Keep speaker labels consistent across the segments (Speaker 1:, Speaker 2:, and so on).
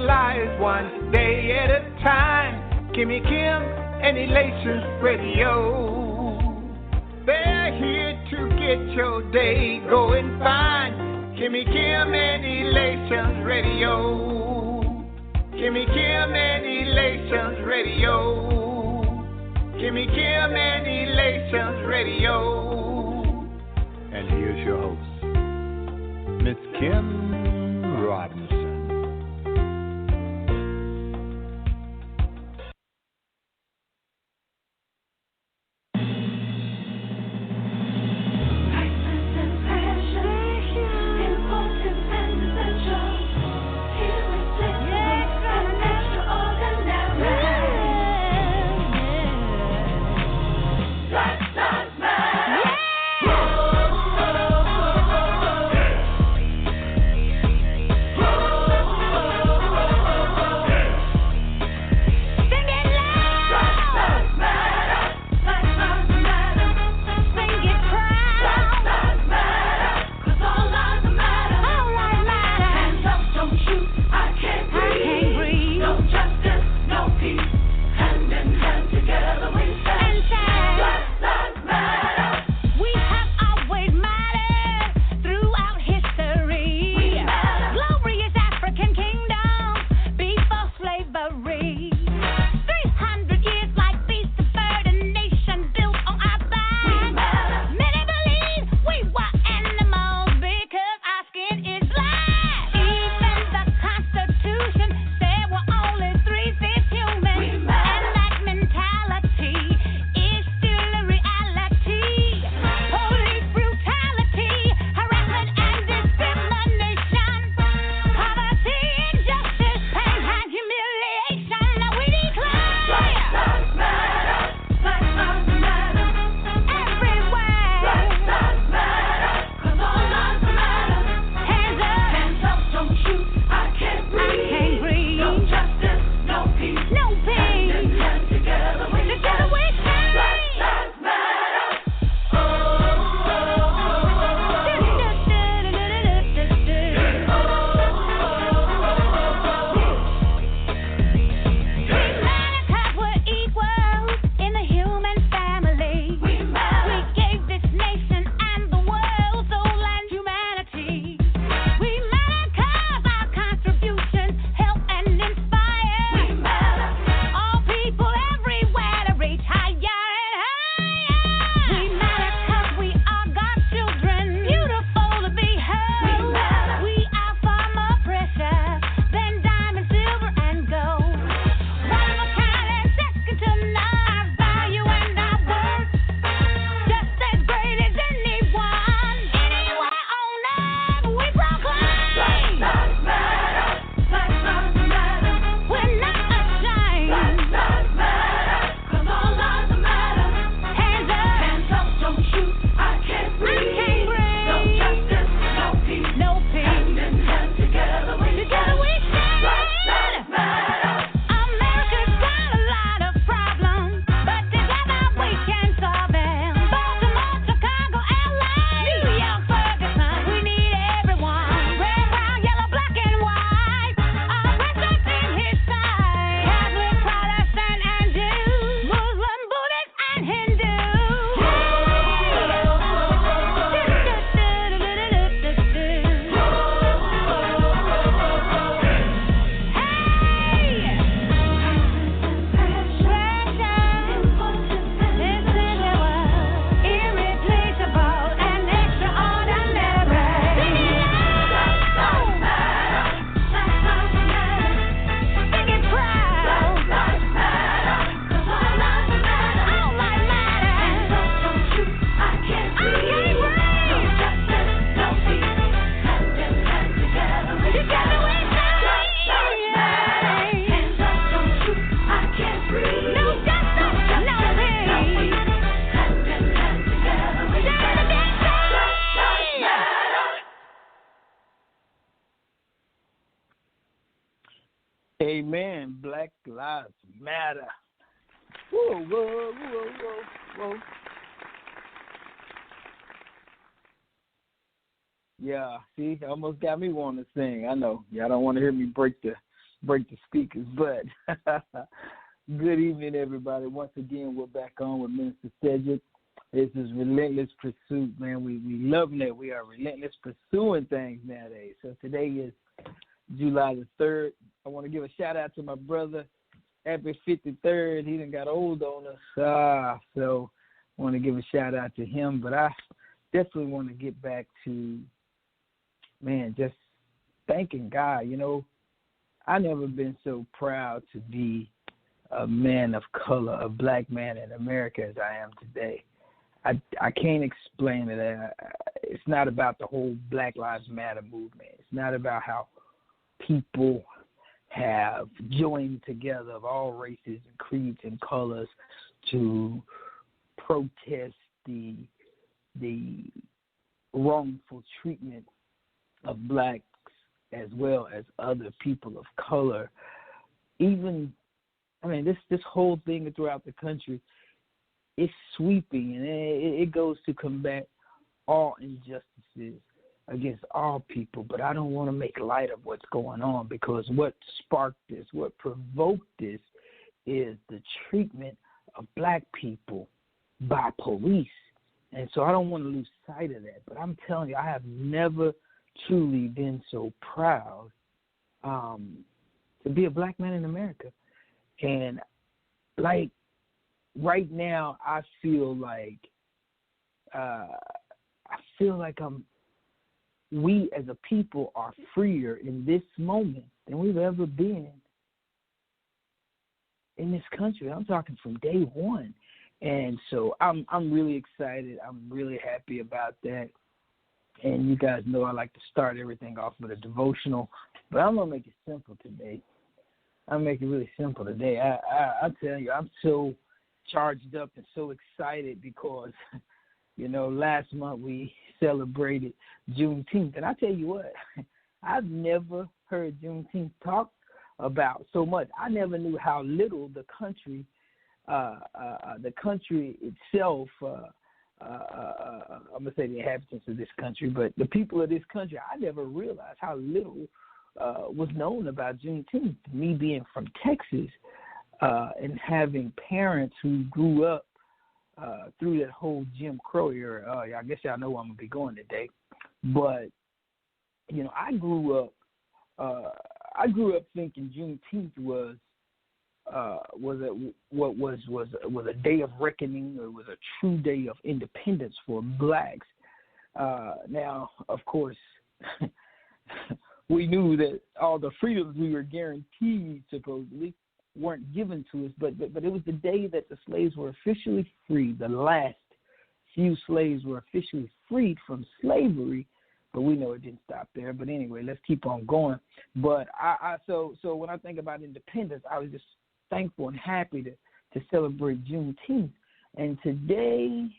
Speaker 1: lives one day at a time. Kimmy Kim and Elations Radio. They're here to get your day going fine. Kimmy Kim and Elations Radio. Kimmy Kim and Elations Radio. Kimmy Kim and Elations Radio. And here's your host, Miss Kim Robinson.
Speaker 2: Amen. Black Lives Matter. Whoa, whoa, whoa, whoa, whoa. Yeah, see, almost got me wanting to sing. I know. Y'all don't want to hear me break the break the speakers. But good evening, everybody. Once again, we're back on with Minister Sedric. This is Relentless Pursuit, man. We loving it. We are relentless pursuing things nowadays. So today is July the 3rd. I want to give a shout-out to my brother. Happy 53rd. He done got old on us. So I want to give a shout-out to him. But I definitely want to get back to, man, just thanking God. You know, I've never been so proud to be a man of color, a black man in America as I am today. I can't explain it. It's not about the whole Black Lives Matter movement. It's not about how people have joined together of all races and creeds and colors to protest the wrongful treatment of blacks as well as other people of color. Even, I mean, this whole thing throughout the country, it's sweeping, and it goes to combat all injustices against all people. But I don't want to make light of what's going on, because what sparked this, what provoked this, is the treatment of black people by police. And so I don't want to lose sight of that. But I'm telling you, I have never truly been so proud to be a black man in America. And, like, right now, I feel like we as a people are freer in this moment than we've ever been in this country. I'm talking from day one. And so I'm really excited. I'm really happy about that. And you guys know I like to start everything off with a devotional, but I'm going to make it simple today. I'm going to make it really simple today. I tell you, I'm so charged up and so excited because, you know, last month we celebrated Juneteenth. And I tell you what, I've never heard Juneteenth talked about so much. I never knew how little the country itself, I'm going to say the inhabitants of this country, but the people of this country, I never realized how little was known about Juneteenth. Me being from Texas, and having parents who grew up through that whole Jim Crow era. I guess y'all know where I'm going to be going today. But, you know, I grew up thinking Juneteenth was a day of reckoning. It was a true day of independence for blacks. Now, of course, we knew that all the freedoms we were guaranteed, supposedly, weren't given to us, but it was the day that the slaves were officially freed. The last few slaves were officially freed from slavery, but we know it didn't stop there. But anyway, let's keep on going. But so when I think about independence, I was just thankful and happy to celebrate Juneteenth. And today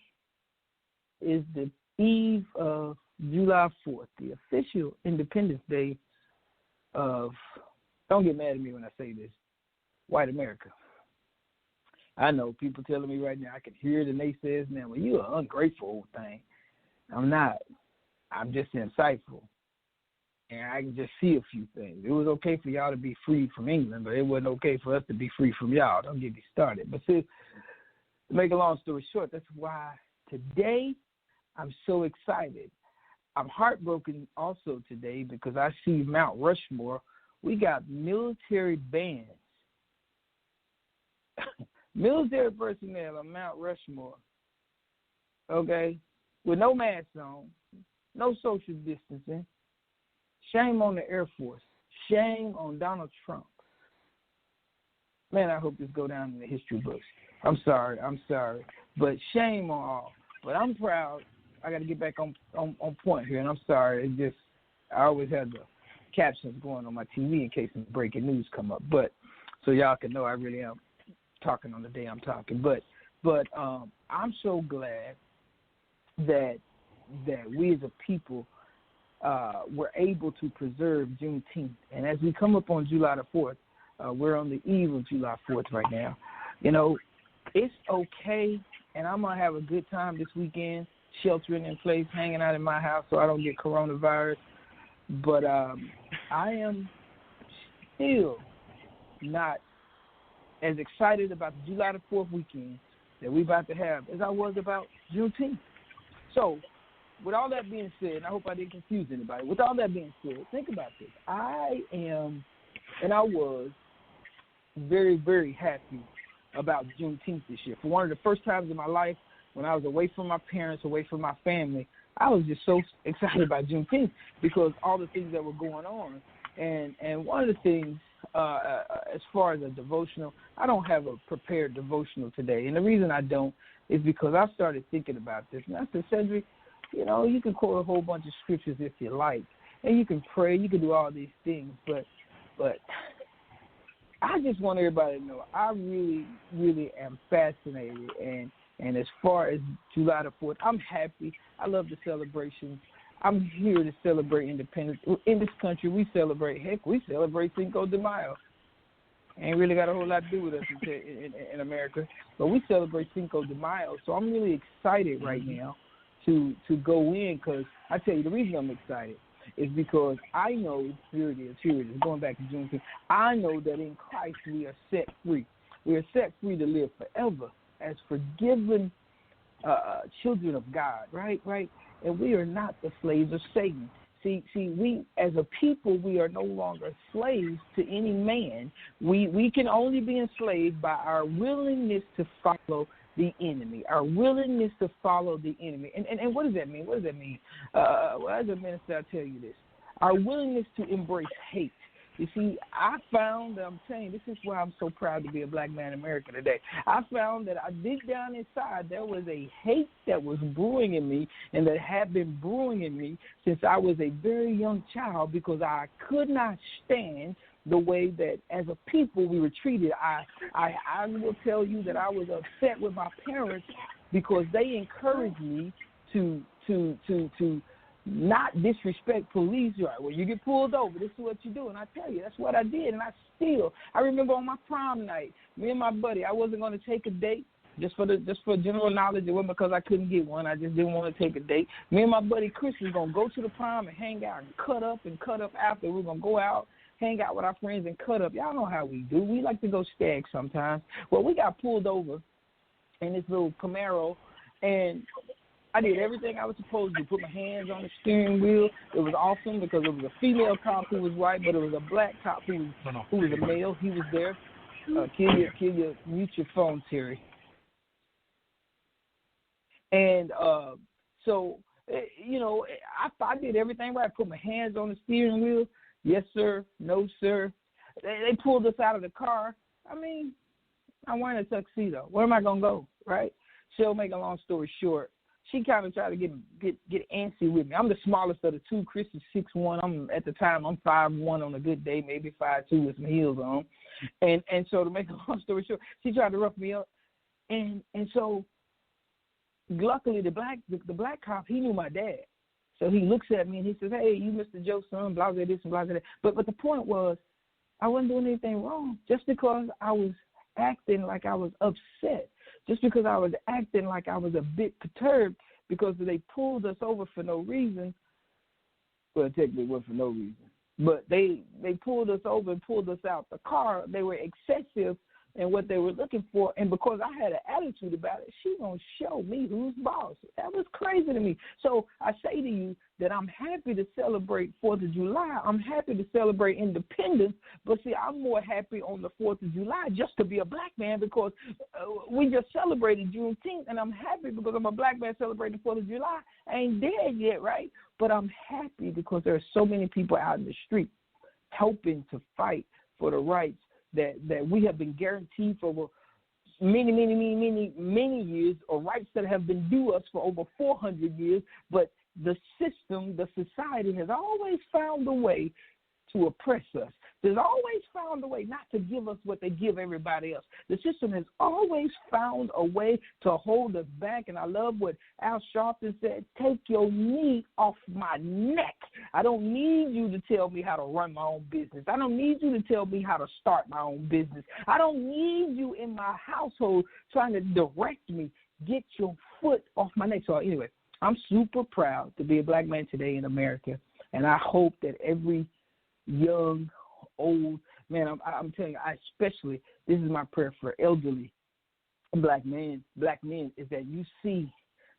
Speaker 2: is the eve of July 4th, the official Independence Day of, don't get mad at me when I say this, white America. I know people telling me right now, I can hear the naysayers now, well, you're an ungrateful old thing. I'm not. I'm just insightful. And I can just see a few things. It was okay for y'all to be free from England, but it wasn't okay for us to be free from y'all. Don't get me started. But see, to make a long story short, that's why today I'm so excited. I'm heartbroken also today because I see Mount Rushmore. We got military bands, military personnel on Mount Rushmore, okay, with no masks on, no social distancing. Shame on the Air Force. Shame on Donald Trump. Man, I hope this go down in the history books. I'm sorry. But shame on all. But I'm proud. I got to get back on point here, and I'm sorry. I always have the captions going on my TV in case some breaking news come up. But so y'all can know I really am talking on the day I'm talking. But I'm so glad that we as a people were able to preserve Juneteenth. And as we come up on July the 4th, we're on the eve of July 4th right now. You know, it's okay, and I'm going to have a good time this weekend, sheltering in place, hanging out in my house so I don't get coronavirus. But I am still not as excited about the July the 4th weekend that we're about to have as I was about Juneteenth. So, with all that being said, and I hope I didn't confuse anybody, with all that being said, think about this. I am, and I was, very, very happy about Juneteenth this year. For one of the first times in my life, when I was away from my parents, away from my family, I was just so excited about Juneteenth because all the things that were going on. And one of the things, as far as a devotional, I don't have a prepared devotional today. And the reason I don't is because I started thinking about this. And I said, Sedric, you can quote a whole bunch of scriptures if you like. And you can pray, you can do all these things. But I just want everybody to know I really, really am fascinated. And as far as July the 4th, I'm happy. I love the celebrations. I'm here to celebrate independence. In this country, we celebrate Cinco de Mayo. Ain't really got a whole lot to do with us in America. But we celebrate Cinco de Mayo. So I'm really excited right now to go in because I tell you, the reason I'm excited is because I know, here it is, going back to Juneteenth, I know that in Christ we are set free. We are set free to live forever as forgiven children of God, right? And we are not the slaves of Satan. See, we as a people, we are no longer slaves to any man. We can only be enslaved by our willingness to follow the enemy, our willingness to follow the enemy. And what does that mean? Well, as a minister, I'll tell you this. Our willingness to embrace hate. You see, I found, I'm saying, this is why I'm so proud to be a black man in America today. I found that I deep down inside there was a hate that was brewing in me and that had been brewing in me since I was a very young child because I could not stand the way that as a people we were treated. I will tell you that I was upset with my parents because they encouraged me to not disrespect police. Right? Well, you get pulled over, this is what you do. And I tell you, that's what I did. And I remember on my prom night, me and my buddy, I wasn't going to take a date. Just for general knowledge, it wasn't because I couldn't get one. I just didn't want to take a date. Me and my buddy Chris was going to go to the prom and hang out and cut up after. We were going to go out, hang out with our friends and cut up. Y'all know how we do. We like to go stag sometimes. Well, we got pulled over in this little Camaro, and I did everything I was supposed to do. Put my hands on the steering wheel. It was awesome because it was a female cop who was white, but it was a black cop who was a male. He was there. Mute your phone, Terry. And so, I did everything right. Put my hands on the steering wheel. Yes, sir. No, sir. They pulled us out of the car. I mean, I'm wearing a tuxedo. Where am I going to go, right? So, make a long story short, she kind of tried to get antsy with me. I'm the smallest of the two. Chris is 6'1". At the time, I'm 5'1" on a good day, maybe 5'2" with some heels on. And so, to make a long story short, she tried to rough me up. And so, luckily, the black cop, he knew my dad. So he looks at me and he says, "Hey, you Mr. Joe's son, blah, blah, this and blah, blah, that." But the point was, I wasn't doing anything wrong just because I was acting like I was upset, just because I was acting like I was a bit perturbed because they pulled us over for no reason. Well, technically it wasn't for no reason. But they pulled us over and pulled us out the car. They were excessive in what they were looking for, and because I had an attitude about it, she gonna show me who's boss. That was crazy to me. So I say to you that I'm happy to celebrate 4th of July. I'm happy to celebrate independence, but see, I'm more happy on the 4th of July just to be a black man because we just celebrated Juneteenth, and I'm happy because I'm a black man celebrating 4th of July. I ain't dead yet, right? But I'm happy because there are so many people out in the street helping to fight for the rights that we have been guaranteed for many years, or rights that have been due us for over 400 years. But the system, the society has always found a way to oppress us. There's always found a way not to give us what they give everybody else. The system has always found a way to hold us back. And I love what Al Sharpton said, "Take your knee off my neck." I don't need you to tell me how to run my own business. I don't need you to tell me how to start my own business. I don't need you in my household trying to direct me. Get your foot off my neck. So anyway, I'm super proud to be a black man today in America. And I hope that every young, old, man, I'm telling you, especially, this is my prayer for elderly black men, is that you see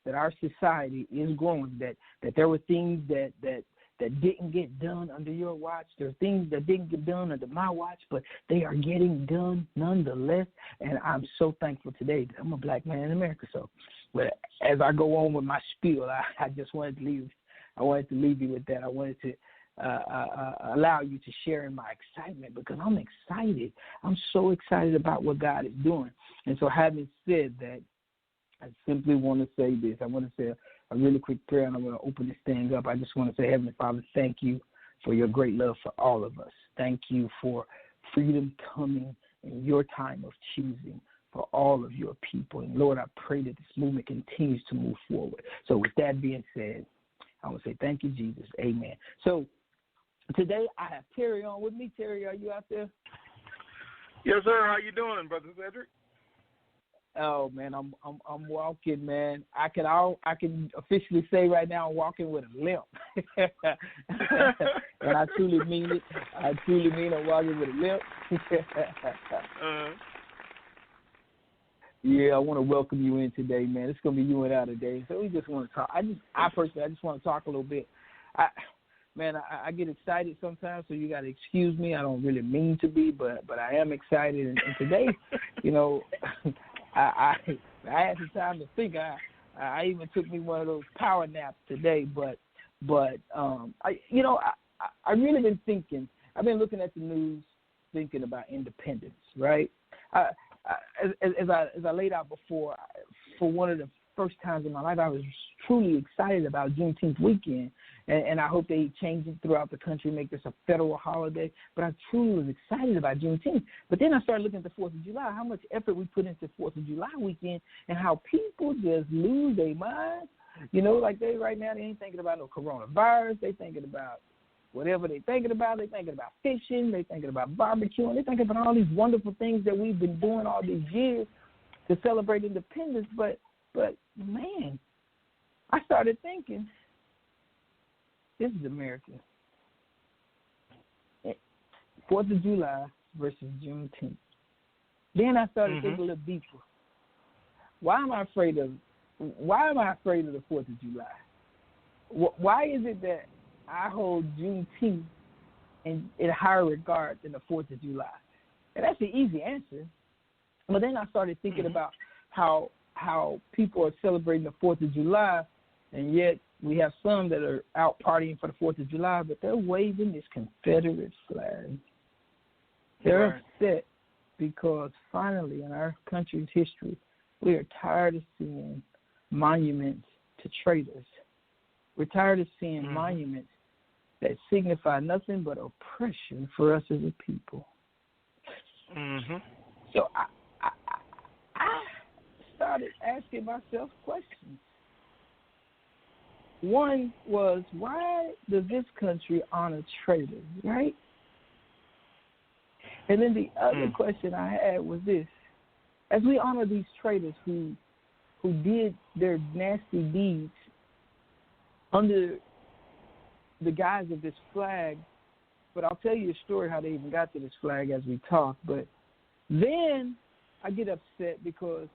Speaker 2: that our society is growing, that there were things that didn't get done under your watch. There are things that didn't get done under my watch, but they are getting done nonetheless. And I'm so thankful today that I'm a black man in America. So, but as I go on with my spiel, I just wanted to leave. I wanted to leave you with that. I wanted to allow you to share in my excitement, because I'm excited. I'm so excited about what God is doing. And so, having said that, I simply want to say this. I want to say a really quick prayer, and I'm going to open this thing up. I just want to say, Heavenly Father, thank you for your great love for all of us. Thank you for freedom coming in your time of choosing for all of your people. And, Lord, I pray that this movement continues to move forward. So with that being said, I want to say thank you, Jesus. Amen. So today I have Terry on with me. Terry, are you out there?
Speaker 3: Yes, sir. How you doing, Brother Sedric?
Speaker 2: Oh man, I'm walking, man. I can officially say right now I'm walking with a limp, and I truly mean it. I truly mean I'm walking with a limp. Yeah, I want to welcome you in today, man. It's gonna be you and I today. So we just want to talk. I personally just want to talk a little bit. I get excited sometimes, so you got to excuse me. I don't really mean to be, but I am excited. And today, you know, I had some time to think. I even took me one of those power naps today. But I really been thinking. I've been looking at the news, thinking about independence. Right. As I laid out before, for one of the first times in my life, I was truly excited about Juneteenth weekend, and I hope they change it throughout the country, make this a federal holiday. But I truly was excited about Juneteenth. But then I started looking at the 4th of July, how much effort we put into 4th of July weekend, and how people just lose their minds. You know, like right now, they ain't thinking about no coronavirus. They thinking about whatever they thinking about. They thinking about fishing. They thinking about barbecuing. They thinking about all these wonderful things that we've been doing all these years to celebrate independence. But man, I started thinking, this is America. 4th of July versus Juneteenth. Then I started thinking a little deeper. Why am I afraid of the 4th of July? Why is it that I hold Juneteenth in higher regard than the 4th of July? And that's the easy answer. But then I started thinking about how people are celebrating the 4th of July, and yet we have some that are out partying for the 4th of July, but they're waving this Confederate flag. They're upset because finally in our country's history, we are tired of seeing monuments to traitors. We're tired of seeing monuments that signify nothing but oppression for us as a people. So I started asking myself questions. One was, why does this country honor traitors, right? And then the other question I had was this: as we honor these traitors who did their nasty deeds under the guise of this flag, but I'll tell you a story how they even got to this flag as we talk. But then I get upset because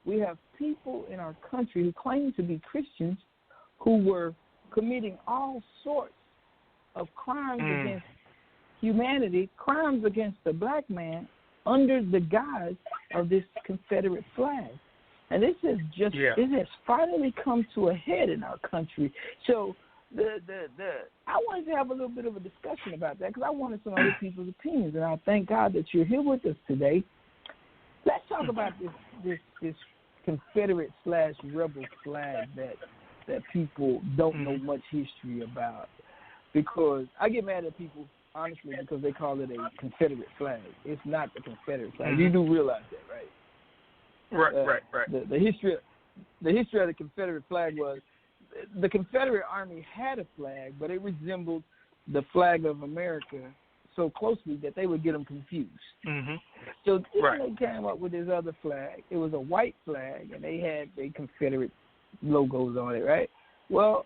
Speaker 2: we have people in our country who claim to be Christians who were committing all sorts of crimes against humanity, crimes against the black man, under the guise of this Confederate flag. And this is just it has finally come to a head in our country. So I wanted to have a little bit of a discussion about that, because I wanted some other people's opinions, and I thank God that you're here with us today. Let's talk about this Confederate / rebel flag that people don't know much history about. Because I get mad at people, honestly, because they call it a Confederate flag. It's not the Confederate flag. You do realize that, right?
Speaker 3: Right.
Speaker 2: The history of the Confederate flag was the Confederate Army had a flag, but it resembled the flag of America so closely that they would get them confused. So then they came up with this other flag. It was a white flag, and they had the Confederate logos on it, right? Well,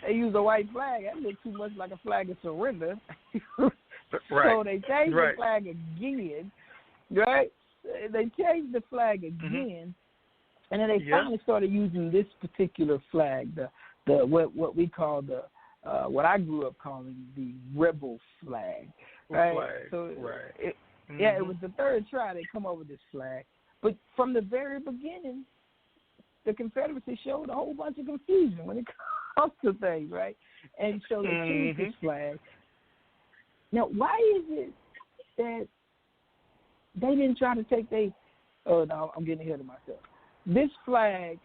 Speaker 2: they used a white flag. That looked too much like a flag of surrender. So
Speaker 3: Right.
Speaker 2: So they changed the flag again, right? They changed the flag again, and then they finally started using this particular flag, the what we call the what I grew up calling the rebel flag, right? It was the third try they come over this flag, but from the very beginning, the Confederacy showed a whole bunch of confusion when it comes to things, right? And so they changed this flag. Now, why is it that they didn't try to take no, I'm getting ahead of myself. This flag,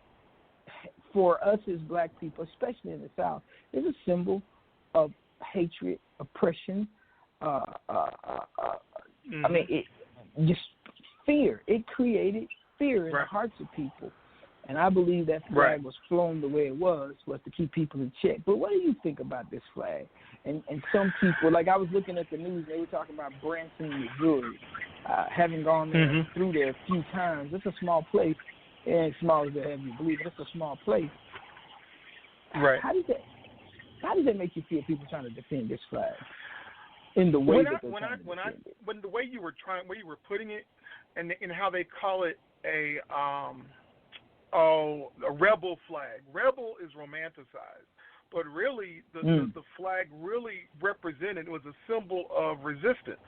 Speaker 2: for us as black people, especially in the South, is a symbol of hatred, oppression. I mean, it just fear. It created fear in the hearts of people. And I believe that flag was flown the way it was to keep people in check. But what do you think about this flag? And some people, like I was looking at the news, they were talking about Branson, Missouri, having gone there, through there a few times. It's a small place. It ain't small as they have you believe, but it's a small place.
Speaker 3: Right.
Speaker 2: How does that make you feel? People trying to defend this flag in the way
Speaker 3: when the way you were putting it, and how they call it a rebel flag. Rebel is romanticized, but really the flag really represented, was a symbol of resistance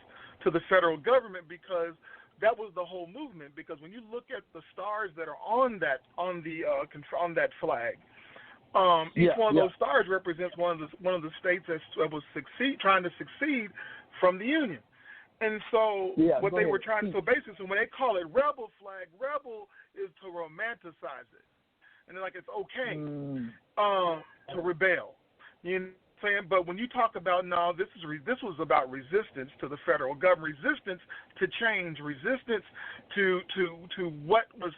Speaker 3: to the federal government, because that was the whole movement. Because when you look at the stars that are on that flag, each one of those stars represents one of the states that was trying to succeed from the Union. And so what they were trying to, so basically, so when they call it rebel flag, rebel is to romanticize it. And they're like, it's okay to rebel. You know what I'm saying? But when you talk about, no, this was about resistance to the federal government, resistance to change, resistance to what was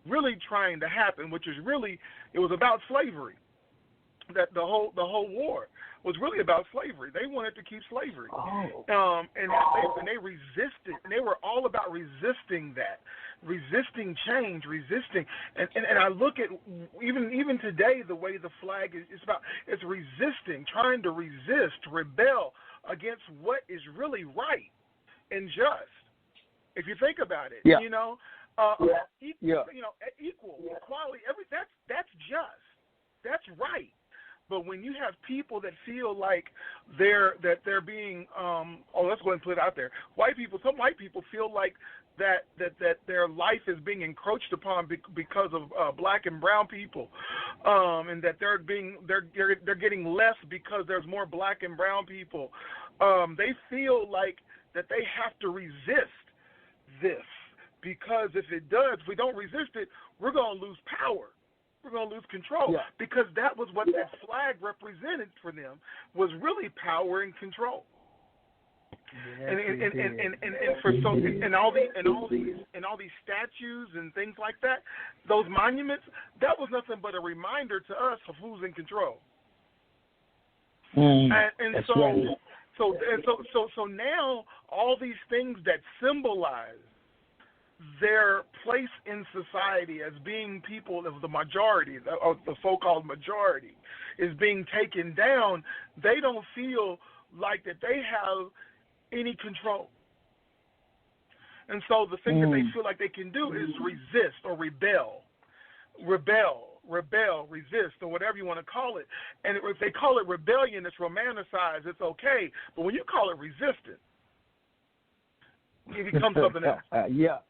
Speaker 3: really trying to happen, which is really, it was about slavery. That the whole war was really about slavery. They wanted to keep slavery, and they resisted. And they were all about resisting that, resisting change, resisting. And I look at even today, the way the flag is about, it's resisting, trying to resist, rebel against what is really right and just. If you think about it, you know, equal, equality, that's just, that's right. But when you have people that feel like they're being, let's go ahead and put it out there. Some white people feel like that their life is being encroached upon because of black and brown people, and that they're getting less because there's more black and brown people. They feel like that they have to resist this, because if we don't resist it, we're going to lose power. We're going to lose control, because that was what that flag represented for them, was really power and control. And all these statues and things like that, those monuments, that was nothing but a reminder to us of who's in control. So now all these things that symbolize their place in society as being people of the majority, of the so-called majority, is being taken down. They don't feel like that they have any control. And so the thing that they feel like they can do is resist or rebel, resist, or whatever you want to call it. And if they call it rebellion, it's romanticized, it's okay. But when you call it resistance, it becomes something else.
Speaker 2: Yeah.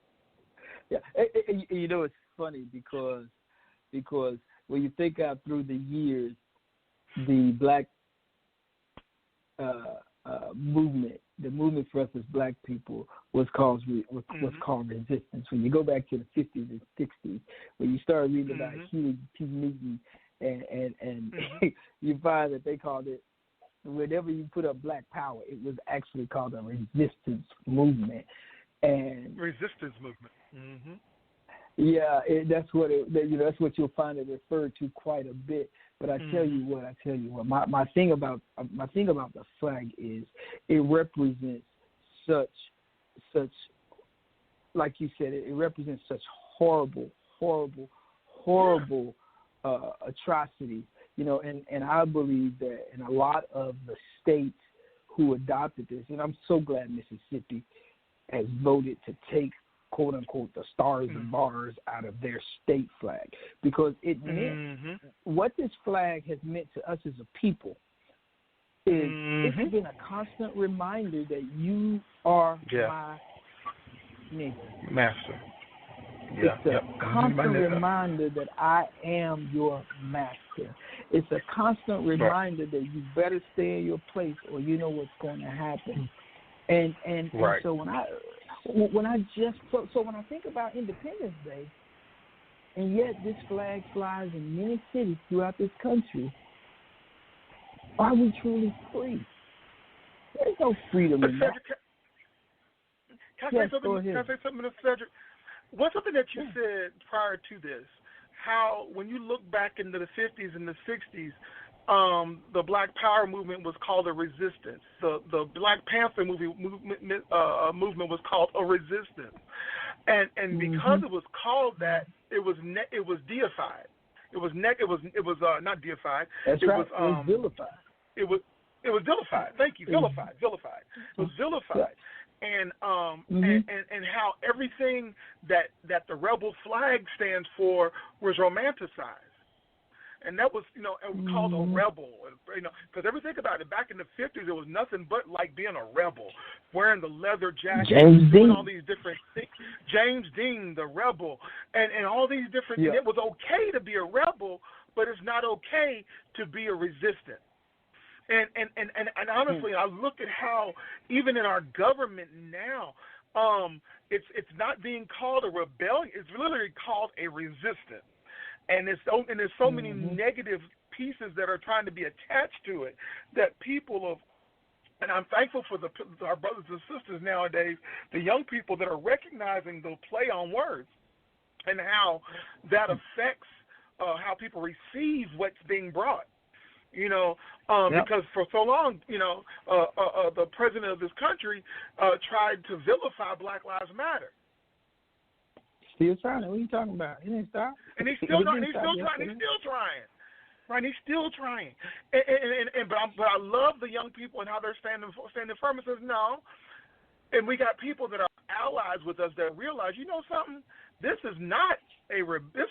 Speaker 2: You know, it's funny because when you think out through the years, the black movement, the movement for us as black people was called resistance. When you go back to the 50s and 60s, when you start reading about Huey P. Newton, and you find that they called it, whenever you put up black power, it was actually called a resistance movement. And
Speaker 3: resistance movement.
Speaker 2: Yeah, that's what that's what you'll find it referred to quite a bit. But I tell you what, my thing about the flag is it represents such, like you said, it represents such horrible atrocities. You know, and I believe that in a lot of the states who adopted this, and I'm so glad Mississippi has voted to take, quote unquote, the stars and bars out of their state flag, because it meant what this flag has meant to us as a people is it's been a constant reminder that you are my nigga.
Speaker 3: Master.
Speaker 2: It's a constant reminder that I am your master. It's a constant reminder that you better stay in your place or you know what's going to happen. And so when I think about Independence Day, and yet this flag flies in many cities throughout this country, are we truly free? There's no freedom in that.
Speaker 3: Can I say something to Sedric? What's something that you said prior to this? How, when you look back into the 50s and the 60s, the Black Power movement was called a resistance. The Black Panther movement was called a resistance, and because it was called that, it was deified. It was not deified.
Speaker 2: That's right. It was vilified.
Speaker 3: It was vilified. Thank you. Vilified. It was vilified.
Speaker 2: Right.
Speaker 3: And how everything that the rebel flag stands for was romanticized. And that was, called a rebel, because think about it, back in the 50s, it was nothing but like being a rebel, wearing the leather jacket, doing all these different things. James Dean, the rebel, and all these different things. It was okay to be a rebel, but it's not okay to be a resistant. And honestly, I look at how even in our government now, it's not being called a rebellion. It's literally called a resistance. And there's so many negative pieces that are trying to be attached to it that and I'm thankful for our brothers and sisters nowadays, the young people that are recognizing the play on words and how that affects how people receive what's being brought. Because for so long, the president of this country tried to vilify Black Lives Matter.
Speaker 2: Still trying. What are you talking about? He didn't stop.
Speaker 3: And he's still trying. Right? He's still trying. But I love the young people and how they're standing firm and says no. And we got people that are allies with us that realize, something. This is not this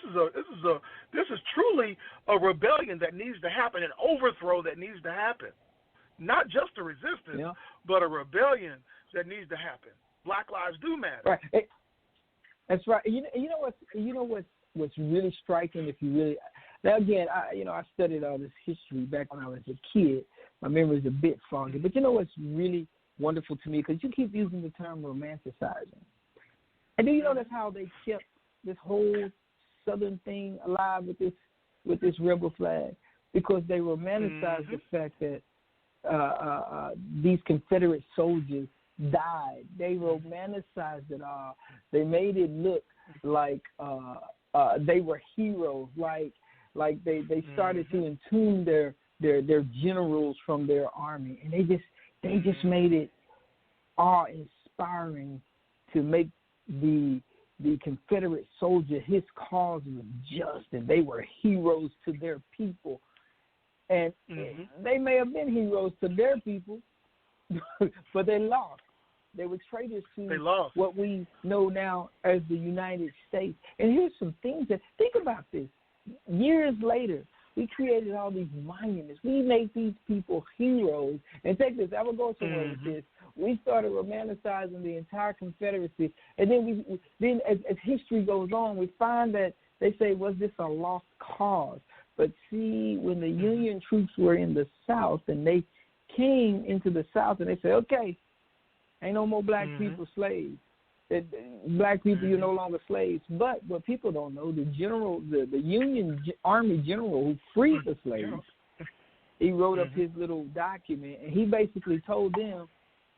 Speaker 3: is truly a rebellion that needs to happen, an overthrow that needs to happen. Not just a resistance, but a rebellion that needs to happen. Black lives do matter.
Speaker 2: Right. That's right. You know what's really striking, if you really now again, I studied all this history back when I was a kid. My memory is a bit foggy, but what's really wonderful to me, because you keep using the term romanticizing, and do you notice how they kept this whole Southern thing alive with this rebel flag? Because they romanticized the fact that these Confederate soldiers died. They romanticized it all. They made it look like they were heroes. Like they started to entomb their generals from their army, and they just made it awe-inspiring to make the Confederate soldier, his cause was just, and they were heroes to their people. And they may have been heroes to their people, but they lost. They were traitors to what we know now as the United States. And here's some things think about this. Years later, we created all these monuments. We made these people heroes. And take this, I will go somewhere with this. We started romanticizing the entire Confederacy. And then as history goes on, we find that they say, was this a lost cause? But see, when the Union troops were in the South and they came into the South and they said, okay, ain't no more black people slaves. Black people, you're no longer slaves. But what people don't know, the Union Army general who freed the slaves, he wrote up his little document, and he basically told them,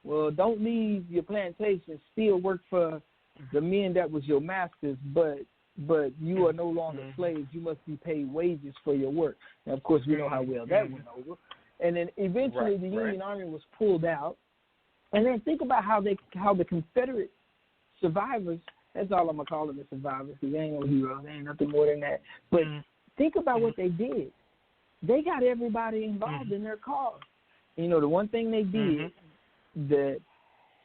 Speaker 2: well, don't leave your plantation, still work for the men that was your masters, but you are no longer slaves. You must be paid wages for your work. Now, of course, we know how well that went over. And then eventually the Union Army was pulled out. And then think about how the Confederate survivors, that's all I'm going to call them, the survivors, because they ain't no heroes, they ain't nothing more than that. But think about what they did. They got everybody involved in their cause. You know, the one thing they did that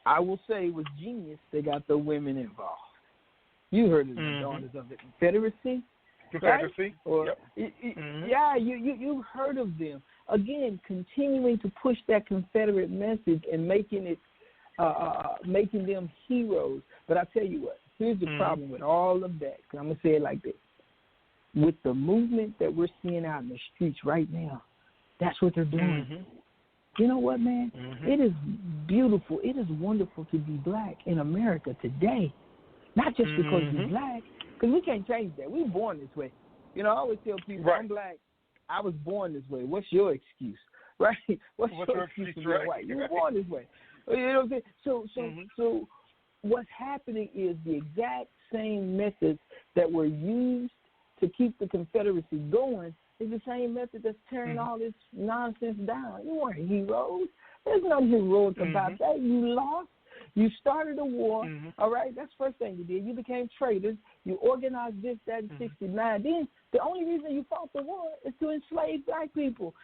Speaker 2: I will say was genius, they got the women involved. You heard of the Daughters of the Confederacy?
Speaker 3: Confederacy.
Speaker 2: Right? Or, yeah, you've heard of them. Again, continuing to push that Confederate message and making it, making them heroes. But I tell you what, here's the problem with all of that. I'm going to say it like this. With the movement that we're seeing out in the streets right now, that's what they're doing. You know what, man? It is beautiful. It is wonderful to be black in America today. Not just because you're black, because we can't change that. We were born this way. You know, I always tell people, I'm black. I was born this way. What's your excuse? Right? What's your excuse to be white? You were born this way. You know what I'm saying? So what's happening is the exact same methods that were used to keep the Confederacy going is the same method that's tearing all this nonsense down. You weren't heroes. There's nothing heroic about that. You lost. You started a war, all right? That's the first thing you did. You became traitors. You organized this, that, and 69. Then the only reason you fought the war is to enslave black people.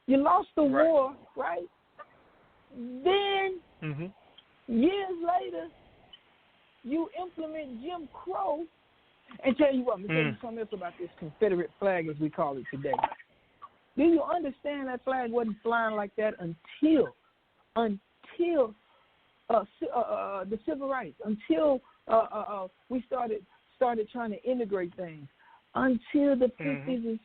Speaker 2: You lost the war, right? Then, years later, you implement Jim Crow. And tell you what, I'm going to tell you something else about this Confederate flag, as we call it today. Do you understand that flag wasn't flying like that until the civil rights, until we started trying to integrate things, until the 50s and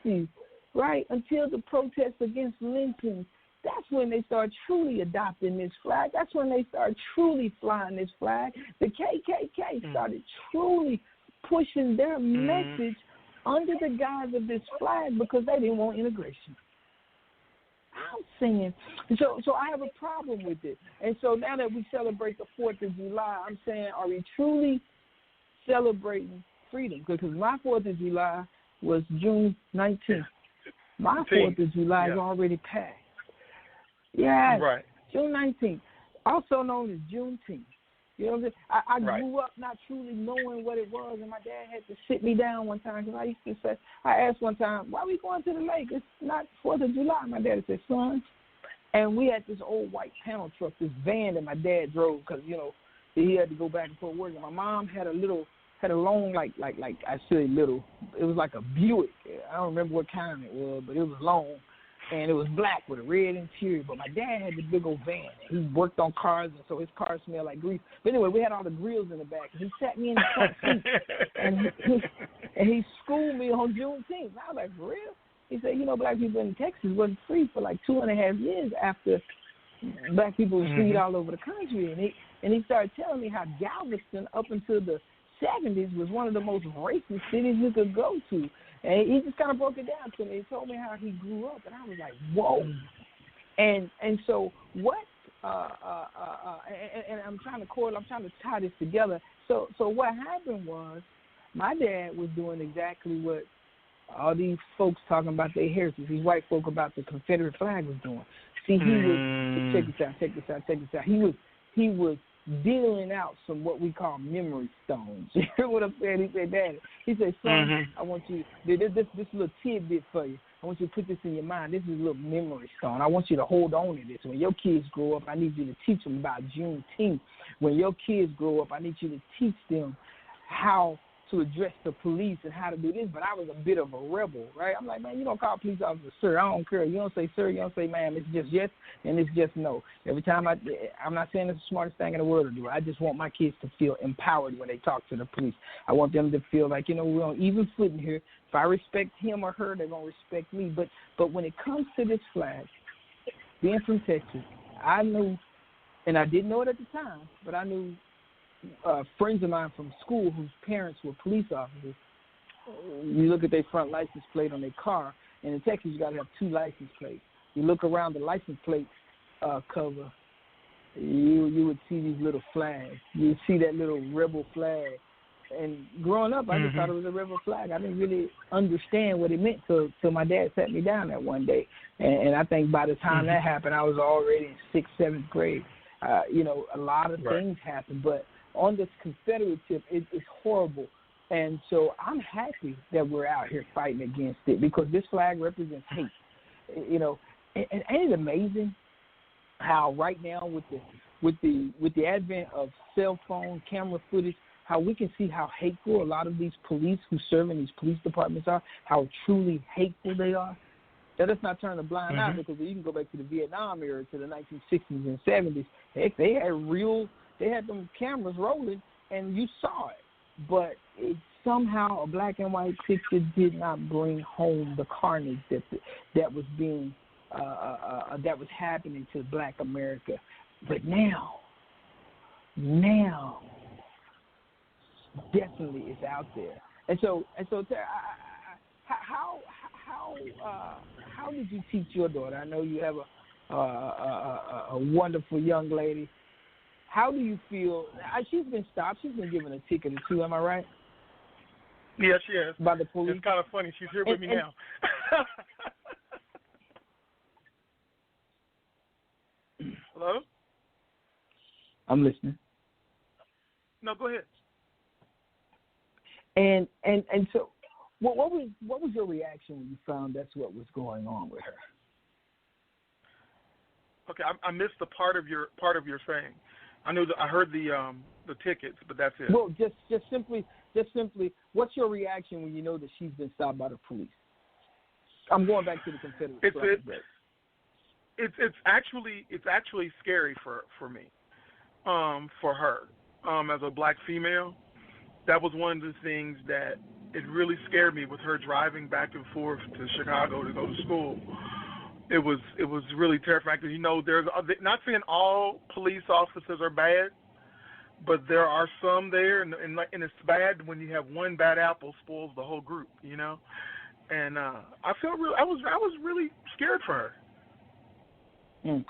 Speaker 2: 60s, right? Until the protests against lynching. That's when they start truly adopting this flag. That's when they start truly flying this flag. The KKK started truly pushing their message under the guise of this flag because they didn't want integration. I'm saying, so I have a problem with it. And so now that we celebrate the 4th of July, I'm saying, are we truly celebrating freedom? Because my 4th of July was June 19th. My 4th of July is already passed. Yeah, June 19th, also known as Juneteenth. You know what I'm saying? I grew up not truly knowing what it was, and my dad had to sit me down one time because I used to say, I asked one time, why are we going to the lake? It's not 4th of July. My dad said, son, and we had this old white panel truck, this van that my dad drove because, you know, he had to go back and forth work. And my mom had a long, like I say little, it was like a Buick. I don't remember what kind it was, but it was long. And it was black with a red interior. But my dad had this big old van. He worked on cars, and so his car smelled like grease. But anyway, we had all the grills in the back. And he sat me in the front seat, and he schooled me on Juneteenth. I was like, for real? He said, you know, black people in Texas wasn't free for like 2.5 years after black people were freed all over the country. And he started telling me how Galveston, up until the 70s, was one of the most racist cities you could go to. And he just kind of broke it down to me. He told me how he grew up, and I was like, whoa. And so what? And I'm trying to tie this together. So what happened was, my dad was doing exactly what all these folks talking about their heritage, these white folk about the Confederate flag was doing. See, he was check this out. He was dealing out some what we call memory stones. You hear what I'm saying? He said, Daddy, he said, son, I want you, this little tidbit for you. I want you to put this in your mind. This is a little memory stone. I want you to hold on to this. When your kids grow up, I need you to teach them about Juneteenth. When your kids grow up, I need you to teach them how to address the police and how to do this. But I was a bit of a rebel, right? I'm like, man, you don't call police officers sir. I don't care. You don't say sir. You don't say ma'am. It's just yes and it's just no. Every time I'm not saying it's the smartest thing in the world to do. I just want my kids to feel empowered when they talk to the police. I want them to feel like, you know, we're on even footing here. If I respect him or her, they're going to respect me. But when it comes to this flag, being from Texas, I knew, and I didn't know it at the time, but I knew friends of mine from school whose parents were police officers. You look at their front license plate on their car, and in Texas you got to have 2 license plates. You look around the license plate cover, you would see these little flags. You would see that little rebel flag. And growing up, I just thought it was a rebel flag. I didn't really understand what it meant till my dad sat me down that one day. And I think by the time that happened, I was already in 6th, 7th grade. You know, a lot of things happened, but on this Confederate tip, it's horrible. And so I'm happy that we're out here fighting against it because this flag represents hate. You know, And ain't it amazing how right now with the advent of cell phone camera footage, how we can see how hateful a lot of these police who serve in these police departments are, how truly hateful they are? Let us not turn a blind eye, because you can go back to the Vietnam era, to the 1960s and 70s. Heck, they had them cameras rolling, and you saw it. But somehow a black and white picture did not bring home the carnage that was being that was happening to Black America. But now, definitely it's out there. And so, how did you teach your daughter? I know you have a wonderful young lady. How do you feel? She's been stopped. She's been given a ticket or two. Am I right?
Speaker 3: Yes, she is.
Speaker 2: By the police.
Speaker 3: It's kind of funny. She's here with me now. Hello?
Speaker 2: I'm listening.
Speaker 3: No, go ahead.
Speaker 2: And so, what was your reaction when you found that's what was going on with her?
Speaker 3: Okay, I missed the part of your saying. I heard the tickets, but that's it.
Speaker 2: Well, just simply, what's your reaction when you know that she's been stopped by the police? I'm going back to the Confederate flag.
Speaker 3: It's actually scary for me, for her, as a black female. That was one of the things that it really scared me, with her driving back and forth to Chicago to go to school. It was really terrifying, because there's not saying all police officers are bad, but there are some there, and it's bad when you have one bad apple spoils the whole group, And I was really scared for her.
Speaker 2: And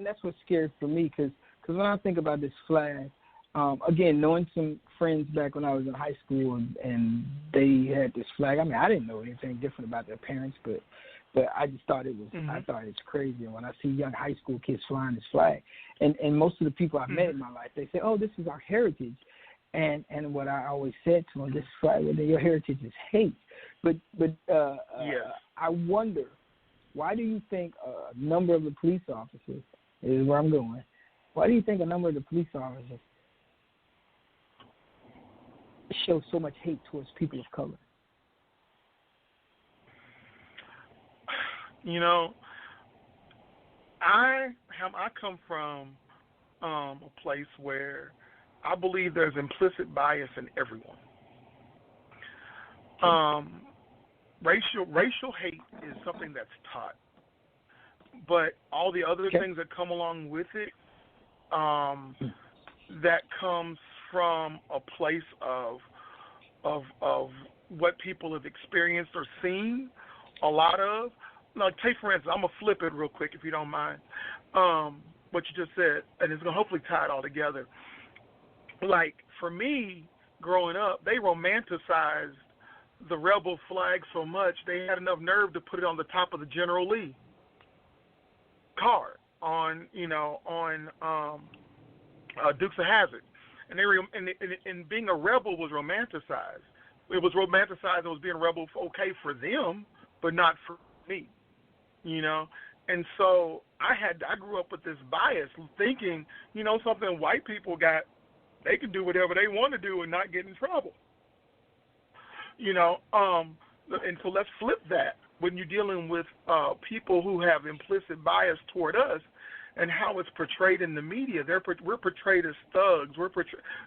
Speaker 2: that's what's scary for me, because when I think about this flag, again, knowing some friends back when I was in high school, and they had this flag. I mean, I didn't know anything different about their parents, but I just thought it was. I thought it's crazy. And when I see young high school kids flying this flag, and most of the people I've met in my life, they say, "Oh, this is our heritage," and what I always said to them, "This flag, your heritage is hate." But I wonder, why do you think a number of the police officers, is where I'm going, why do you think a number of the police officers show so much hate towards people of color?
Speaker 3: I come from a place where I believe there's implicit bias in everyone. Racial hate is something that's taught, but all the other things that come along with it, that comes from a place of what people have experienced or seen a lot of. Like, take for instance, I'm gonna flip it real quick if you don't mind. What you just said, and it's gonna hopefully tie it all together. Like, for me, growing up, they romanticized the rebel flag so much they had enough nerve to put it on the top of the General Lee card on Dukes of Hazzard, and and being a rebel was romanticized. It was romanticized. It was being a rebel okay for them, but not for me, And so I grew up with this bias, thinking, something white people got, they can do whatever they want to do and not get in trouble. And so let's flip that when you're dealing with people who have implicit bias toward us and how it's portrayed in the media. We're portrayed as thugs.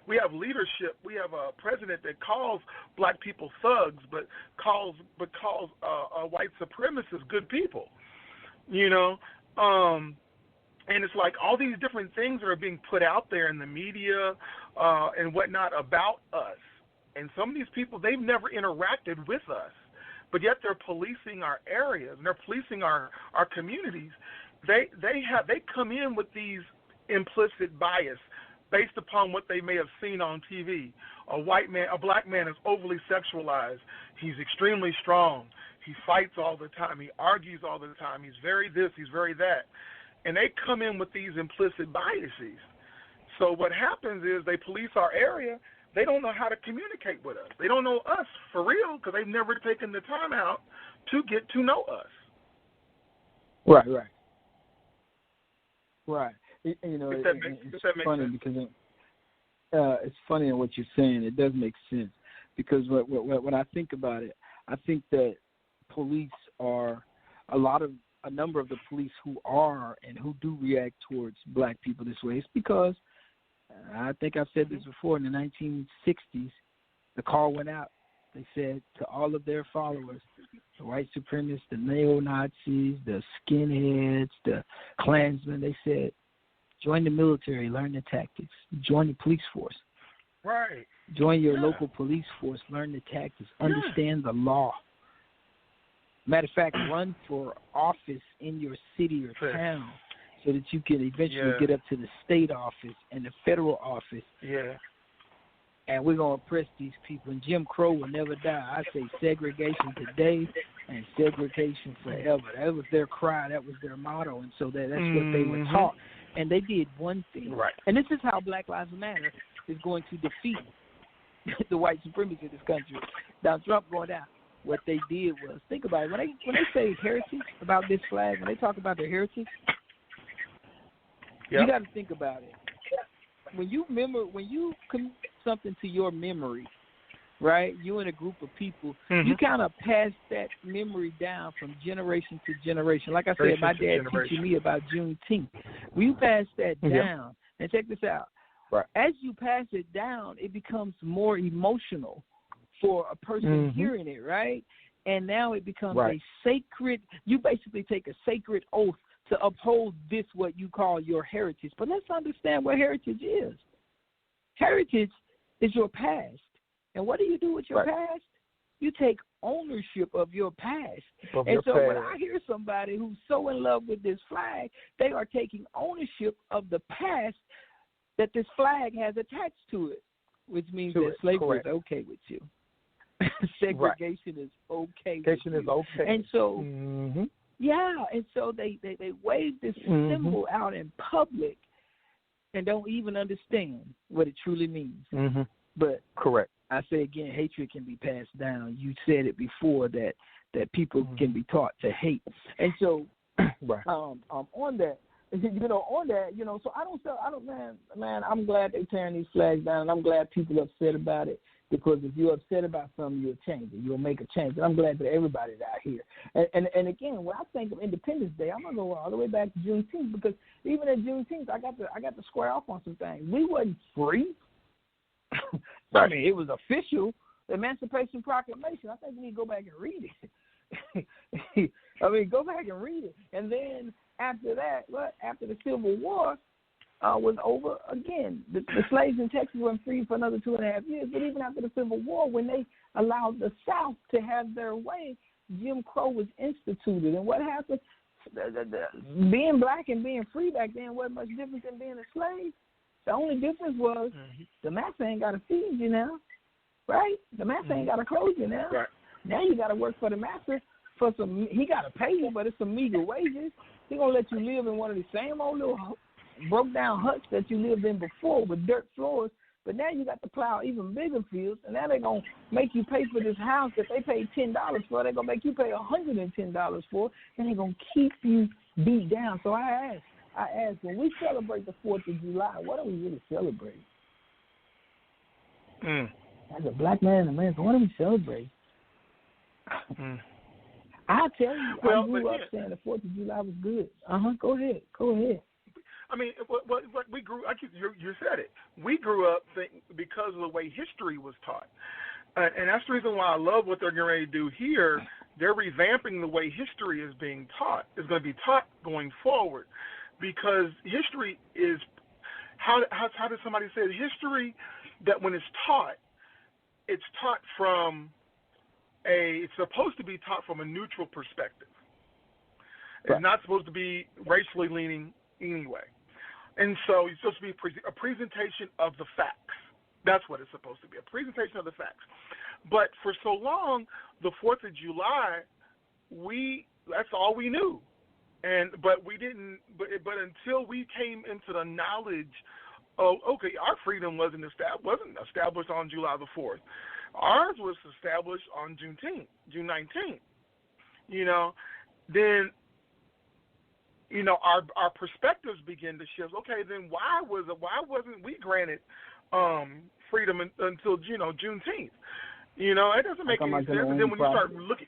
Speaker 3: We have leadership. We have a president that calls black people thugs, but calls white supremacists good people. And it's like all these different things are being put out there in the media and whatnot about us. And some of these people, they've never interacted with us, but yet they're policing our areas and they're policing our communities. They come in with these implicit bias based upon what they may have seen on TV. A black man is overly sexualized. He's extremely strong. He fights all the time. He argues all the time. He's very this. He's very that. And they come in with these implicit biases. So what happens is they police our area. They don't know how to communicate with us. They don't know us for real because they've never taken the time out to get to know us.
Speaker 2: Right. It's funny
Speaker 3: sense.
Speaker 2: because it's funny in what you're saying. It does make sense because when I think about it, I think that police are a number of the police who are and who do react towards black people this way. It's because I think I've said this before. In the 1960s, the call went out. They said to all of their followers, the white supremacists, the neo-Nazis, the skinheads, the Klansmen, they said, join the military, learn the tactics. Join the police force.
Speaker 3: Right.
Speaker 2: Join your local police force, learn the tactics, understand the law. Matter of fact, run for office in your city or town so that you can eventually get up to the state office and the federal office.
Speaker 3: Yeah.
Speaker 2: And we're going to oppress these people. And Jim Crow will never die. I say segregation today and segregation forever. That was their cry. That was their motto. And so that's what they were taught. And they did one thing.
Speaker 3: Right.
Speaker 2: And this is how Black Lives Matter is going to defeat the white supremacy in this country. Now, Trump going down. What they did was, think about it. When they say heritage about this flag, when they talk about their heritage, you got to think about it. When you commit something to your memory, right? You and a group of people, you kind of pass that memory down from generation to generation. Like I said, my dad teaching me about Juneteenth. When you pass that down, and check this out.
Speaker 4: Right.
Speaker 2: As you pass it down, it becomes more emotional for a person hearing it, right? And now it becomes a sacred, you basically take a sacred oath to uphold this, what you call your heritage. But let's understand what heritage is. Heritage is your past. And what do you do with your past? You take ownership of your past. When I hear somebody who's so in love with this flag, they are taking ownership of the past that this flag has attached to it, which means that slavery is okay with you. Segregation is okay with you.
Speaker 4: Is okay.
Speaker 2: And so, and so they wave this symbol out in public and don't even understand what it truly means. But I say again, hatred can be passed down. You said it before that people can be taught to hate. And so on that, so man, I'm glad they're tearing these flags down, and I'm glad people are upset about it, because if you're upset about something, you'll change it. You'll make a change. And I'm glad that everybody's out here. And again, when I think of Independence Day, I'm gonna go all the way back to Juneteenth, because even at Juneteenth, I got to square off on some things. We wasn't free. I mean, it was official. The Emancipation Proclamation. I think we need to go back and read it. Go back and read it. And then after that, after the Civil War was over, again, the slaves in Texas weren't free for another 2.5 years. But even after the Civil War, when they allowed the South to have their way, Jim Crow was instituted. And what happened? Being black and being free back then wasn't much different than being a slave. The only difference was the master ain't got to feed you now, right? The master ain't got to clothe you now.
Speaker 3: Right.
Speaker 2: Now you got to work for the master for some. He got to pay you, but it's some meager wages. He gonna let you live in one of the same old little broke down huts that you lived in before with dirt floors. But now you got to plow even bigger fields, and now they're gonna make you pay for this house that they paid $10 for. They're gonna make you pay $110 for, and they're gonna keep you beat down. So I asked, when we celebrate the 4th of July, what are we really celebrating? As a black man in America, what are we celebrating? I tell you, I grew up saying the 4th of July was good. Go ahead.
Speaker 3: I mean, what we grew. You said it. We grew up because of the way history was taught, and that's the reason why I love what they're getting ready to do here. They're revamping the way history is being taught. Is going to be taught going forward, because history is how did somebody say it? History that when it's taught from it's supposed to be taught from a neutral perspective. It's not supposed to be racially leaning anyway. And so it's supposed to be a presentation of the facts. That's what it's supposed to be, a presentation of the facts. But for so long, the 4th of July, that's all we knew. But we didn't. But until we came into the knowledge of, okay, our freedom wasn't established on July the 4th. Ours was established on June 19th. Then our perspectives begin to shift. Okay, then why wasn't we granted freedom until Juneteenth? It doesn't make any sense. And then when you start looking,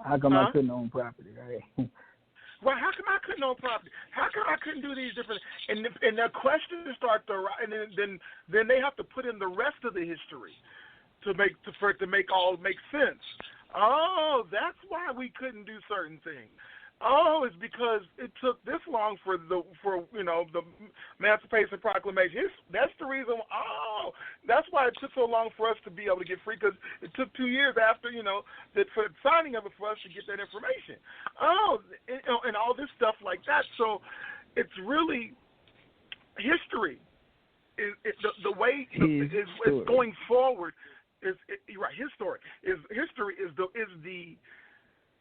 Speaker 2: How come I couldn't own property, right?
Speaker 3: Well, how come I couldn't own property? How come I couldn't do these different? And the questions start to rise, and then they have to put in the rest of the history for it to make sense. Oh, that's why we couldn't do certain things. Oh, it's because it took this long for the Emancipation Proclamation. That's the reason. Oh, that's why it took so long for us to be able to get free, because it took 2 years after for the signing of it for us to get that information. Oh, and all this stuff like that. So it's really history. The way is going forward is right. History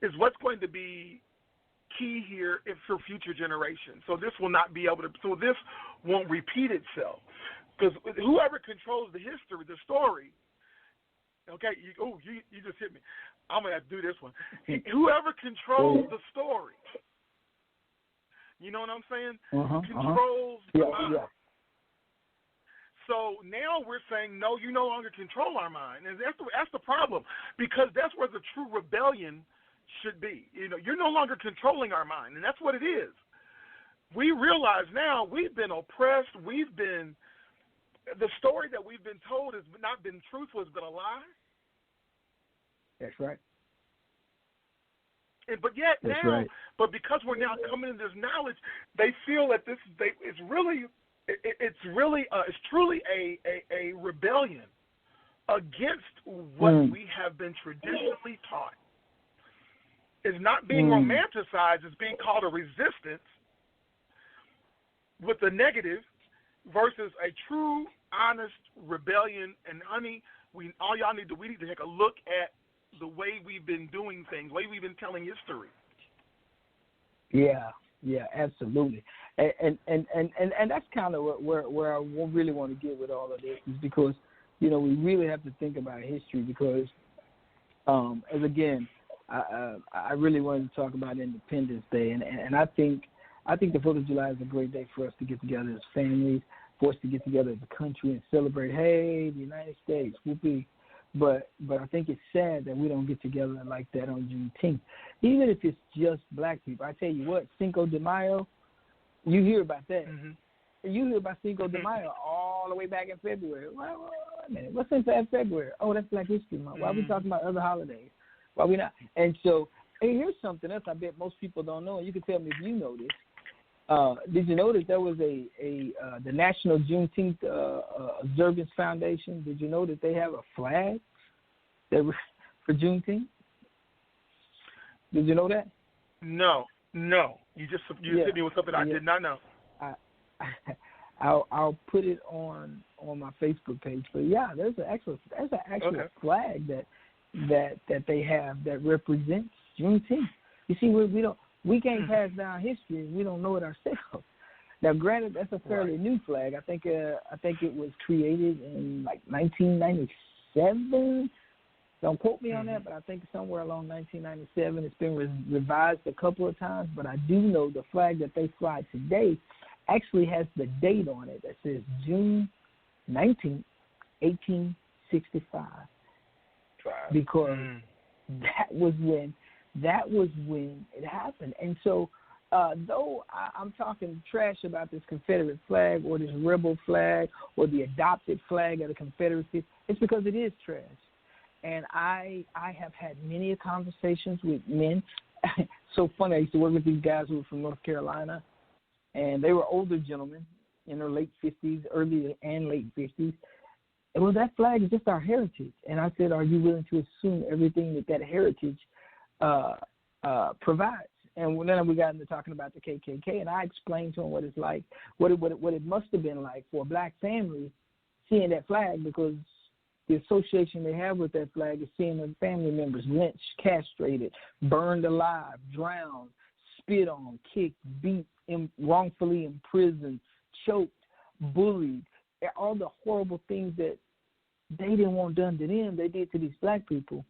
Speaker 3: is what's going to be key here for future generations. So this will not be able to. So this won't repeat itself, because whoever controls the history, the story. Okay, you just hit me. I'm gonna have to do this one. Whoever controls the story. You know what I'm saying? Controls the mind. So now we're saying, no, you no longer control our mind, and that's the problem, because that's where the true rebellion should be. You're no longer controlling our mind, and that's what it is. We realize now we've been oppressed. The story that we've been told has not been truthful, has been a lie.
Speaker 2: That's right.
Speaker 3: But yet now, but because we're now coming into this knowledge, they feel that it's truly a rebellion against what we have been traditionally taught. It's not being romanticized. It's being called a resistance with the negative versus a true, honest rebellion. And honey, we need to take a look at the way we've been doing things, the way we've been telling history.
Speaker 2: Yeah, absolutely. And that's kind of where I really want to get with all of this, is because we really have to think about history, because as again, I really wanted to talk about Independence Day, and I think the 4th of July is a great day for us to get together as families, for us to get together as a country and celebrate. Hey, the United States, whoopee! But I think it's sad that we don't get together like that on Juneteenth, even if it's just black people. I tell you what, Cinco de Mayo, you hear about that. Mm-hmm. You hear about Cinco de Mayo all the way back in February. Wait a minute, what's in February? Oh, that's Black History Month. Why are we talking about other holidays? Why we not? And so, hey, here's something else I bet most people don't know, and you can tell me if you know this. Did you know that there was the National Juneteenth Observance Foundation? Did you know that they have a flag for Juneteenth? Did you know that?
Speaker 3: No. You hit me with something I did not know.
Speaker 2: I'll put it on my Facebook page. But yeah, there's an actual flag that they have that represents Juneteenth. You see, we can't pass down history. We don't know it ourselves. Now, granted, that's a fairly new flag. I think it was created in like 1997. Don't quote me on that, but I think somewhere along 1997. It's been revised a couple of times, but I do know the flag that they fly today actually has the date on it that says June 19, 1865. Because that was when it happened. And so though I'm talking trash about this Confederate flag or this rebel flag or the adopted flag of the Confederacy, it's because it is trash. And I have had many conversations with men. So funny, I used to work with these guys who were from North Carolina, and they were older gentlemen in their late 50s, early and late 50s. Well, that flag is just our heritage. And I said, are you willing to assume everything that heritage provides? And then we got into talking about the KKK, and I explained to them what it's like, what it must have been like for a black family seeing that flag, because the association they have with that flag is seeing their family members lynched, castrated, burned alive, drowned, spit on, kicked, beat, wrongfully imprisoned, choked, bullied, all the horrible things that they didn't want done to them, they did to these black people.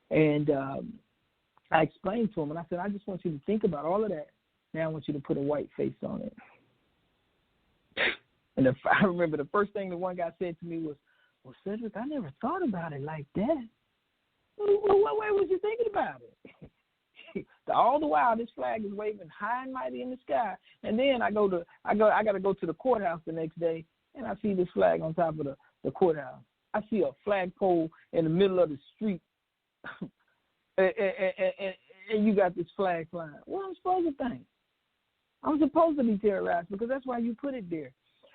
Speaker 2: And I explained to him, and I said, I just want you to think about all of that. Now I want you to put a white face on it. And I remember the first thing the one guy said to me was, well, Sedric, I never thought about it like that. Well, what way was you thinking about it? All the while, this flag is waving high and mighty in the sky, and then I got to go to the courthouse the next day, and I see this flag on top of the courthouse. I see a flagpole in the middle of the street, and you got this flag flying. What am I supposed to think? I'm supposed to be terrorized because that's why you put it there.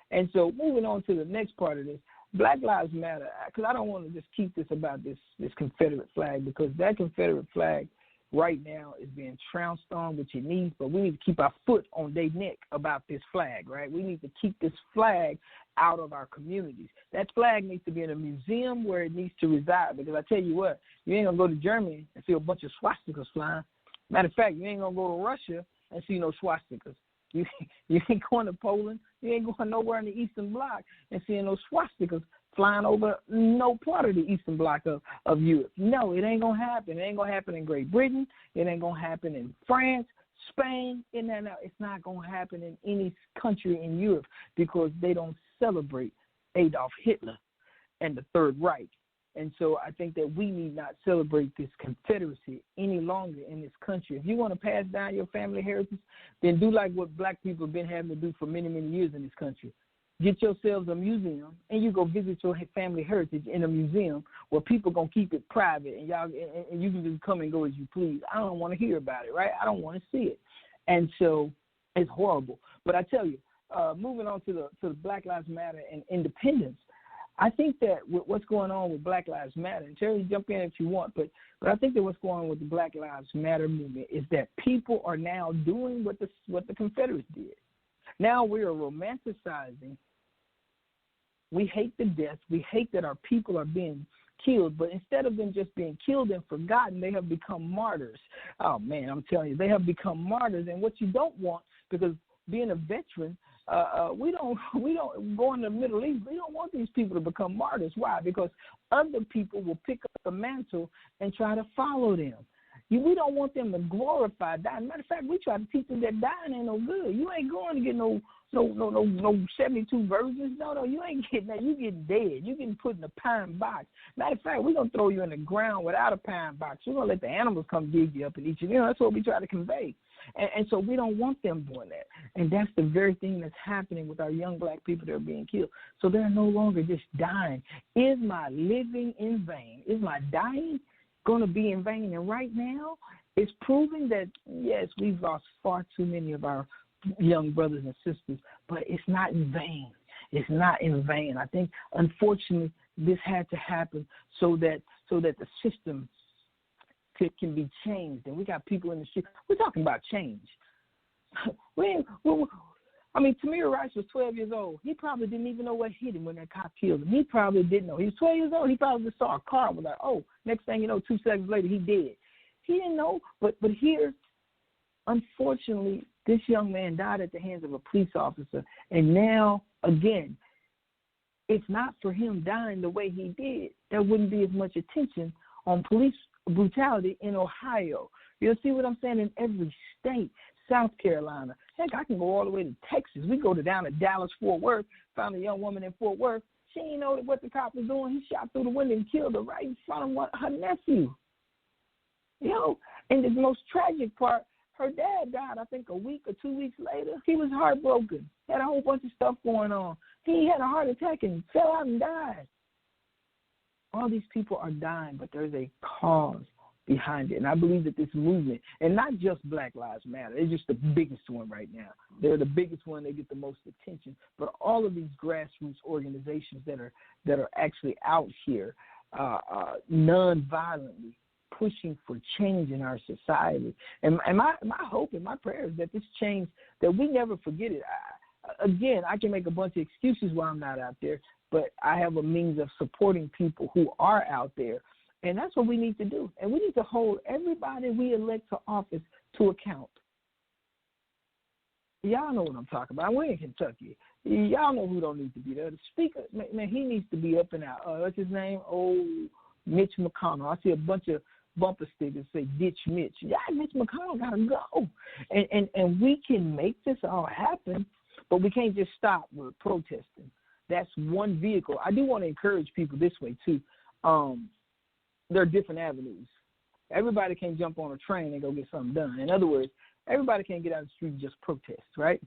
Speaker 2: And so moving on to the next part of this, Black Lives Matter, because I don't want to just keep this about this Confederate flag, because that Confederate flag right now is being trounced on, which it needs, but we need to keep our foot on their neck about this flag, right? We need to keep this flag out of our communities. That flag needs to be in a museum where it needs to reside, because I tell you what, you ain't going to go to Germany and see a bunch of swastikas flying. Matter of fact, you ain't going to go to Russia and see no swastikas. You ain't going to Poland. You ain't going nowhere in the Eastern Bloc and seeing those swastikas flying over no part of the Eastern Bloc of Europe. No, it ain't going to happen. It ain't going to happen in Great Britain. It ain't going to happen in France, Spain. It's not going to happen in any country in Europe because they don't celebrate Adolf Hitler and the Third Reich. And so I think that we need not celebrate this Confederacy any longer in this country. If you want to pass down your family heritage, then do like what black people have been having to do for many, many years in this country. Get yourselves a museum, and you go visit your family heritage in a museum where people going to keep it private, and and you can just come and go as you please. I don't want to hear about it, right? I don't want to see it. And so it's horrible. But I tell you, moving on to the Black Lives Matter and independence, I think that what's going on with Black Lives Matter, and Terry, jump in if you want, but I think that what's going on with the Black Lives Matter movement is that people are now doing what the Confederates did. Now we are romanticizing. We hate the death. We hate that our people are being killed, but instead of them just being killed and forgotten, they have become martyrs. Oh, man, I'm telling you, they have become martyrs, and what you don't want, because being a veteran, we don't go in the Middle East. We don't want these people to become martyrs. Why? Because other people will pick up the mantle and try to follow them. We don't want them to glorify dying. Matter of fact, we try to teach them that dying ain't no good. You ain't going to get no 72 virgins. No, you ain't getting that. You getting dead. You getting put in a pine box. Matter of fact, we're going to throw you in the ground without a pine box. We're going to let the animals come dig you up and eat you. That's what we try to convey. And so we don't want them doing that. And that's the very thing that's happening with our young black people that are being killed. So they're no longer just dying. Is my living in vain? Is my dying going to be in vain? And right now, it's proving that, yes, we've lost far too many of our young brothers and sisters, but it's not in vain. It's not in vain. I think, unfortunately, this had to happen so that the system can be changed. And we got people in the street. We're talking about change. Tamir Rice was 12 years old. He probably didn't even know what hit him when that cop killed him. He probably didn't know. He was 12 years old. He probably just saw a car and was like, oh, next thing you know, 2 seconds later, he dead. He didn't know. But here, unfortunately, this young man died at the hands of a police officer. And now, again, it's not for him dying the way he did. There wouldn't be as much attention on police brutality in Ohio. You'll see what I'm saying? In every state. South Carolina. Heck, I can go all the way to Texas. We go down to Dallas, Fort Worth, found a young woman in Fort Worth. She didn't know what the cop was doing. He shot through the window and killed her right in front of her nephew. And the most tragic part, her dad died, I think, a week or 2 weeks later. He was heartbroken. Had a whole bunch of stuff going on. He had a heart attack and fell out and died. All these people are dying, but there's a cause behind it. And I believe that this movement, and not just Black Lives Matter, it's just the biggest one right now. They're the biggest one. They get the most attention. But all of these grassroots organizations that are actually out here non-violently pushing for change in our society. And my hope and my prayer is that this change, that we never forget it. Again, I can make a bunch of excuses why I'm not out there, but I have a means of supporting people who are out there. And that's what we need to do. And we need to hold everybody we elect to office to account. Y'all know what I'm talking about. We're in Kentucky. Y'all know who don't need to be there. The speaker, man, he needs to be up and out. What's his name? Mitch McConnell. I see a bunch of bumper stickers say "Ditch Mitch." Yeah, Mitch McConnell gotta go, and we can make this all happen, but we can't just stop with protesting. That's one vehicle. I do want to encourage people this way too. There are different avenues. Everybody can't jump on a train and go get something done. In other words, everybody can't get out of the street and just protest, right?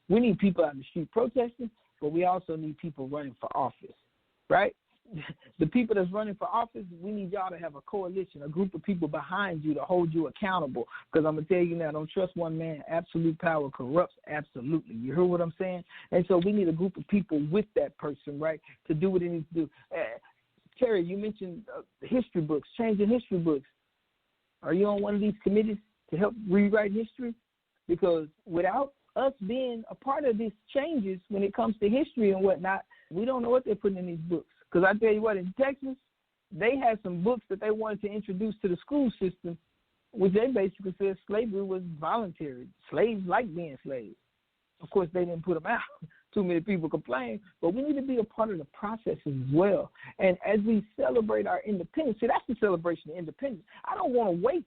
Speaker 2: We need people out in the street protesting, but we also need people running for office, right? The people that's running for office, we need y'all to have a coalition, a group of people behind you to hold you accountable. Because I'm going to tell you now, don't trust one man. Absolute power corrupts absolutely. You hear what I'm saying? And so we need a group of people with that person, right, to do what it needs to do. Terry, you mentioned history books, changing history books. Are you on one of these committees to help rewrite history? Because without us being a part of these changes when it comes to history and whatnot, we don't know what they're putting in these books. Because I tell you what, in Texas, they had some books that they wanted to introduce to the school system, which they basically said slavery was voluntary. Slaves like being slaves. Of course, they didn't put them out. Too many people complain, but we need to be a part of the process as well. And as we celebrate our independence, see, that's the celebration of independence. I don't want to wait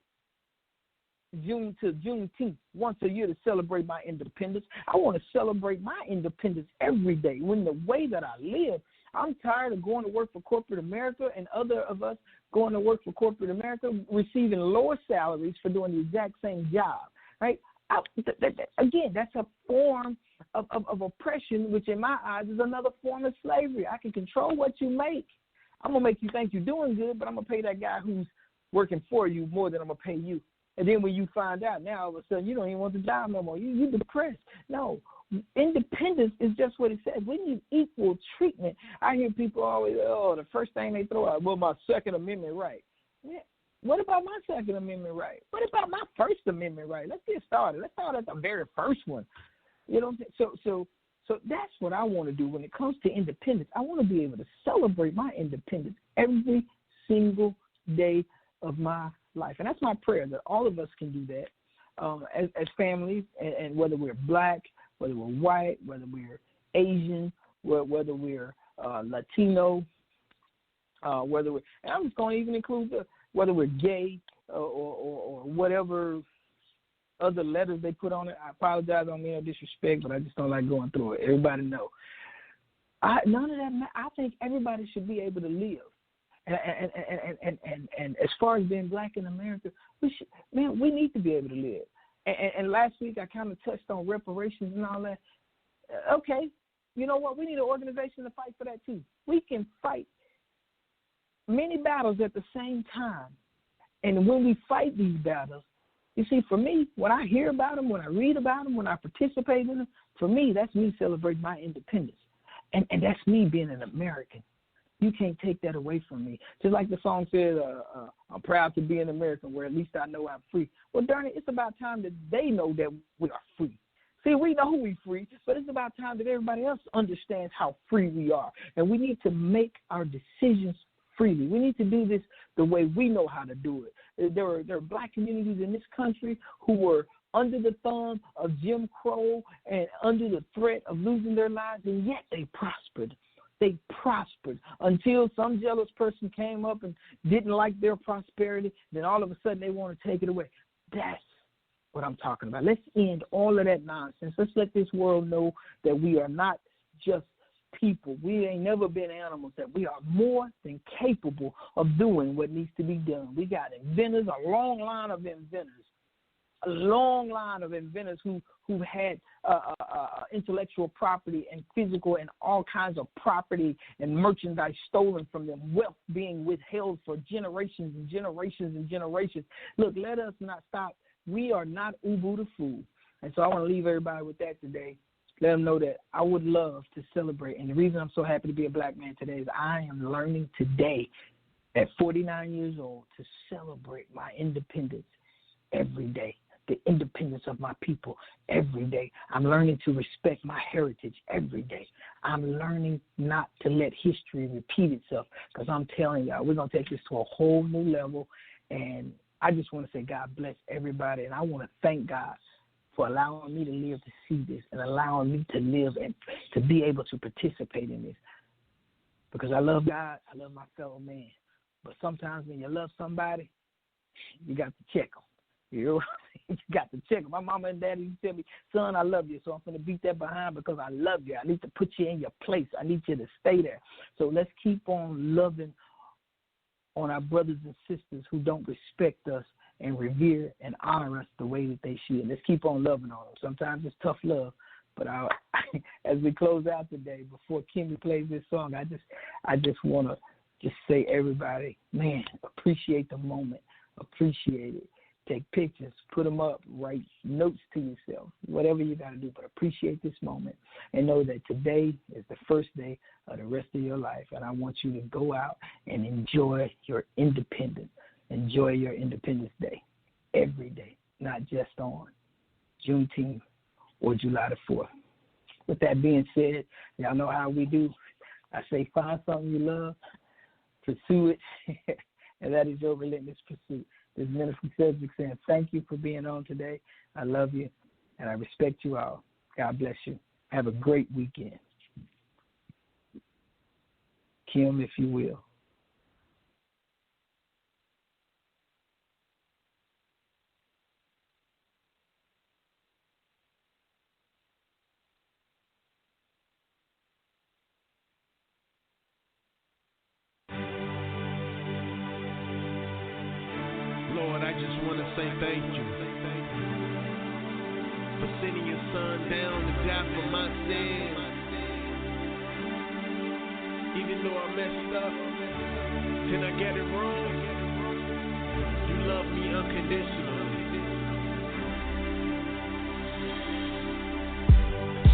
Speaker 2: June to Juneteenth once a year to celebrate my independence. I want to celebrate my independence every day. When the way that I live, I'm tired of going to work for corporate America and other of us going to work for corporate America receiving lower salaries for doing the exact same job, right? Again, that's a form of oppression, which in my eyes is another form of slavery. I can control what you make. I'm going to make you think you're doing good, but I'm going to pay that guy who's working for you more than I'm going to pay you. And then when you find out, now all of a sudden you don't even want the job no more. You're depressed. No, independence is just what it says. We need equal treatment. I hear people always, the first thing they throw out, well, my Second Amendment right. Yeah. What about my Second Amendment right? What about my First Amendment right? Let's get started. Let's start at the very first one. You know, so that's what I want to do when it comes to independence. I want to be able to celebrate my independence every single day of my life. And that's my prayer, that all of us can do that as families, and whether we're black, whether we're white, whether we're Asian, whether we're Latino, whether we're, and I'm just going to even include whether we're gay or whatever other letters they put on it. I apologize, I don't mean no disrespect, but I just don't like going through it. Everybody know. None of that. I think everybody should be able to live. And as far as being black in America, we need to be able to live. And last week I kind of touched on reparations and all that. Okay, you know what? We need an organization to fight for that too. We can fight many battles at the same time. And when we fight these battles, you see, for me, when I hear about them, when I read about them, when I participate in them, for me, that's me celebrating my independence. And that's me being an American. You can't take that away from me. Just like the song says, I'm proud to be an American, where at least I know I'm free. Well, darn it, it's about time that they know that we are free. See, we know we're free, but it's about time that everybody else understands how free we are. And we need to make our decisions freely. We need to do this the way we know how to do it. There are black communities in this country who were under the thumb of Jim Crow and under the threat of losing their lives, and yet they prospered. They prospered until some jealous person came up and didn't like their prosperity. Then all of a sudden they want to take it away. That's what I'm talking about. Let's end all of that nonsense. Let's let this world know that we are not just people. We ain't never been animals, that we are more than capable of doing what needs to be done. We got inventors, a long line of inventors who had intellectual property and physical and all kinds of property and merchandise stolen from them, wealth being withheld for generations and generations and generations. Look, let us not stop. We are not ubu the fool. And so I want to leave everybody with that today. Let them know that I would love to celebrate. And the reason I'm so happy to be a black man today is I am learning today at 49 years old to celebrate my independence every day, the independence of my people every day. I'm learning to respect my heritage every day. I'm learning not to let history repeat itself, because I'm telling y'all, we're going to take this to a whole new level. And I just want to say God bless everybody, and I want to thank God for allowing me to live to see this and allowing me to live and to be able to participate in this. Because I love God, I love my fellow man. But sometimes when you love somebody you got to check them. You know, you got to check them. My mama and daddy used to tell me, son, I love you, so I'm going to beat that behind because I love you. I need to put you in your place. I need you to stay there. So let's keep on loving on our brothers and sisters who don't respect us and revere and honor us the way that they should. Let's keep on loving on them. Sometimes it's tough love, but as we close out today, before Kimmy plays this song, I just want to just say, everybody, man, appreciate the moment. Appreciate it. Take pictures, put them up, write notes to yourself, whatever you got to do, but appreciate this moment and know that today is the first day of the rest of your life, and I want you to go out and enjoy your independence. Enjoy your Independence Day every day, not just on Juneteenth or July the 4th. With that being said, y'all know how we do. I say find something you love, pursue it, and that is your relentless pursuit. This is Minister Sedric saying thank you for being on today. I love you, and I respect you all. God bless you. Have a great weekend. Kim, if you will.
Speaker 4: Lord, I just want to say thank you for sending your son down to die for my sins. Even though I messed up and I got it wrong, you love me unconditionally.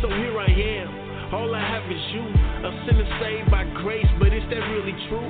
Speaker 4: So here I am, all I have is you, a sinner saved by grace, but is that really true?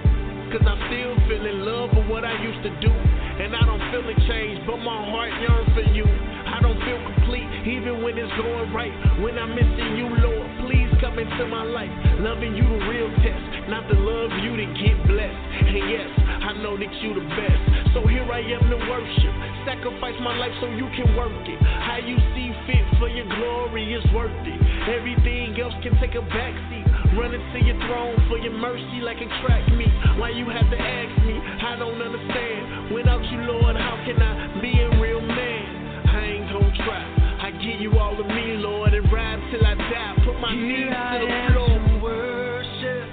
Speaker 4: Cause I still feel in love with what I used to do, and I don't feel a change, but my heart yearns for you. I don't feel complete, even when it's going right. When I'm missing you, Lord, please come into my life. Loving you the real test, not to love you to get blessed. And yes, I know that you the best. So here I am to worship, sacrifice my life so you can work it. How you see fit for your glory is worth it. Everything else can take a backseat. Running to your throne for your mercy like a track meet. Why you have to ask me? I don't understand. Without you, Lord, how can I be a real man? I ain't gon' try. I give you all of me, Lord, and ride till I die. Put my knees to the floor.
Speaker 5: Here I am to worship.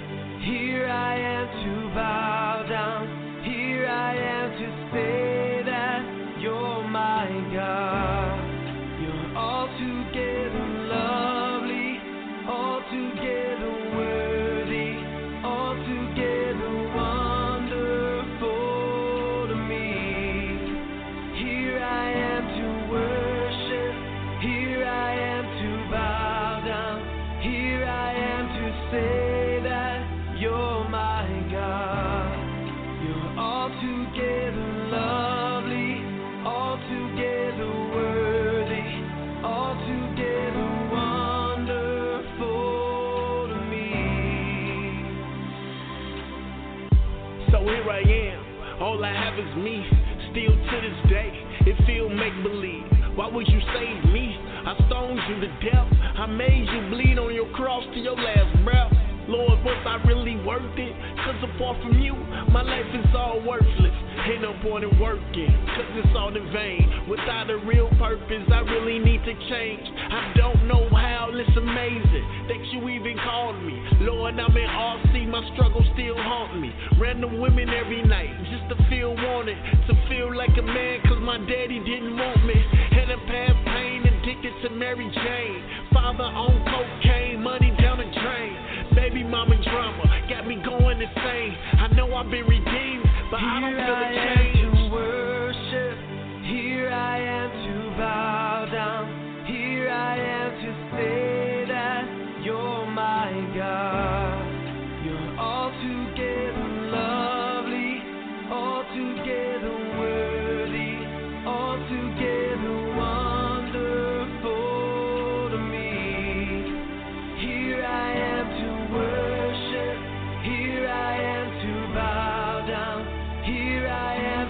Speaker 5: Here I am to bow down. Here I am to say that you're my God. You're altogether lovely, altogether worthy, altogether wonderful to me. Here I am to worship, here I am to bow down, here I am to say that you're my God. You're altogether lovely, altogether worthy, altogether wonderful to me.
Speaker 4: So here I am, all I have is me. Still to this day, it feel make-believe. Why would you save me? I stoned you to death. I made you bleed on your cross to your last breath. Lord, was I really worth it? Cause apart from you, my life is all worthless. Ain't no point in working, cause it's all in vain. Without a real purpose, I really need to change. I don't know how, it's amazing that you even called me. Lord, I'm in RC, my struggles still haunt me. Random women every night, just to feel wanted. To feel like a man, cause my daddy didn't want me. And in past pain, addicted to Mary Jane. Father on cocaine, money down the drain. Baby mama drama, got me going insane. I know I've been redeemed, but I don't feel a change.
Speaker 5: Here I am to worship, here I am to bow down, here I am to say that you're my God. You're altogether lovely, altogether worthy, altogether wonderful to me. Here I am to worship, here I am to bow down, here I am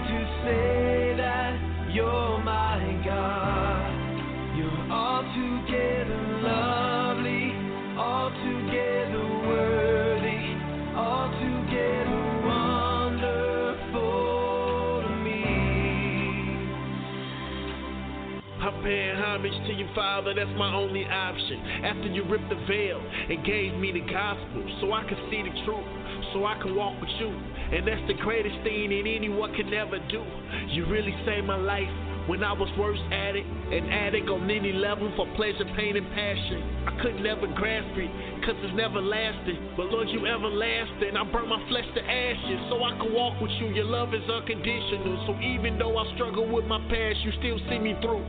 Speaker 4: homage to your father, that's my only option. After you ripped the veil and gave me the gospel, so I could see the truth, so I can walk with you. And that's the greatest thing that anyone can ever do. You really saved my life when I was worst at it, an addict on any level for pleasure, pain, and passion. I could never grasp it, cause it's never lasting. But Lord, you everlasting. I burn my flesh to ashes so I can walk with you. Your love is unconditional. So even though I struggle with my past, you still see me through.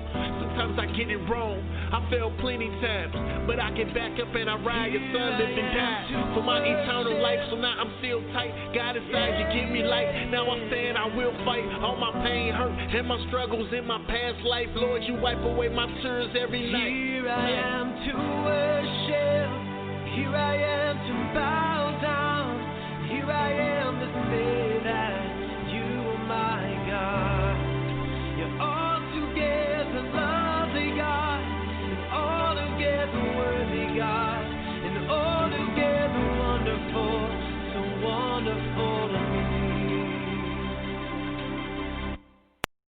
Speaker 4: Sometimes I get it wrong, I fail plenty times, but I get back up and I ride. Your son lived and died for my eternal life. So now I'm still tight. God inside, you give me light. Now I'm saying I will fight all my pain, hurt, and my struggles in my past life. Lord, you wipe away my tears every night.
Speaker 5: Here I am to worship. Here I am to bow down. Here I am to say that you are my God. You're altogether lovely God, and altogether worthy God, and altogether wonderful, so wonderful.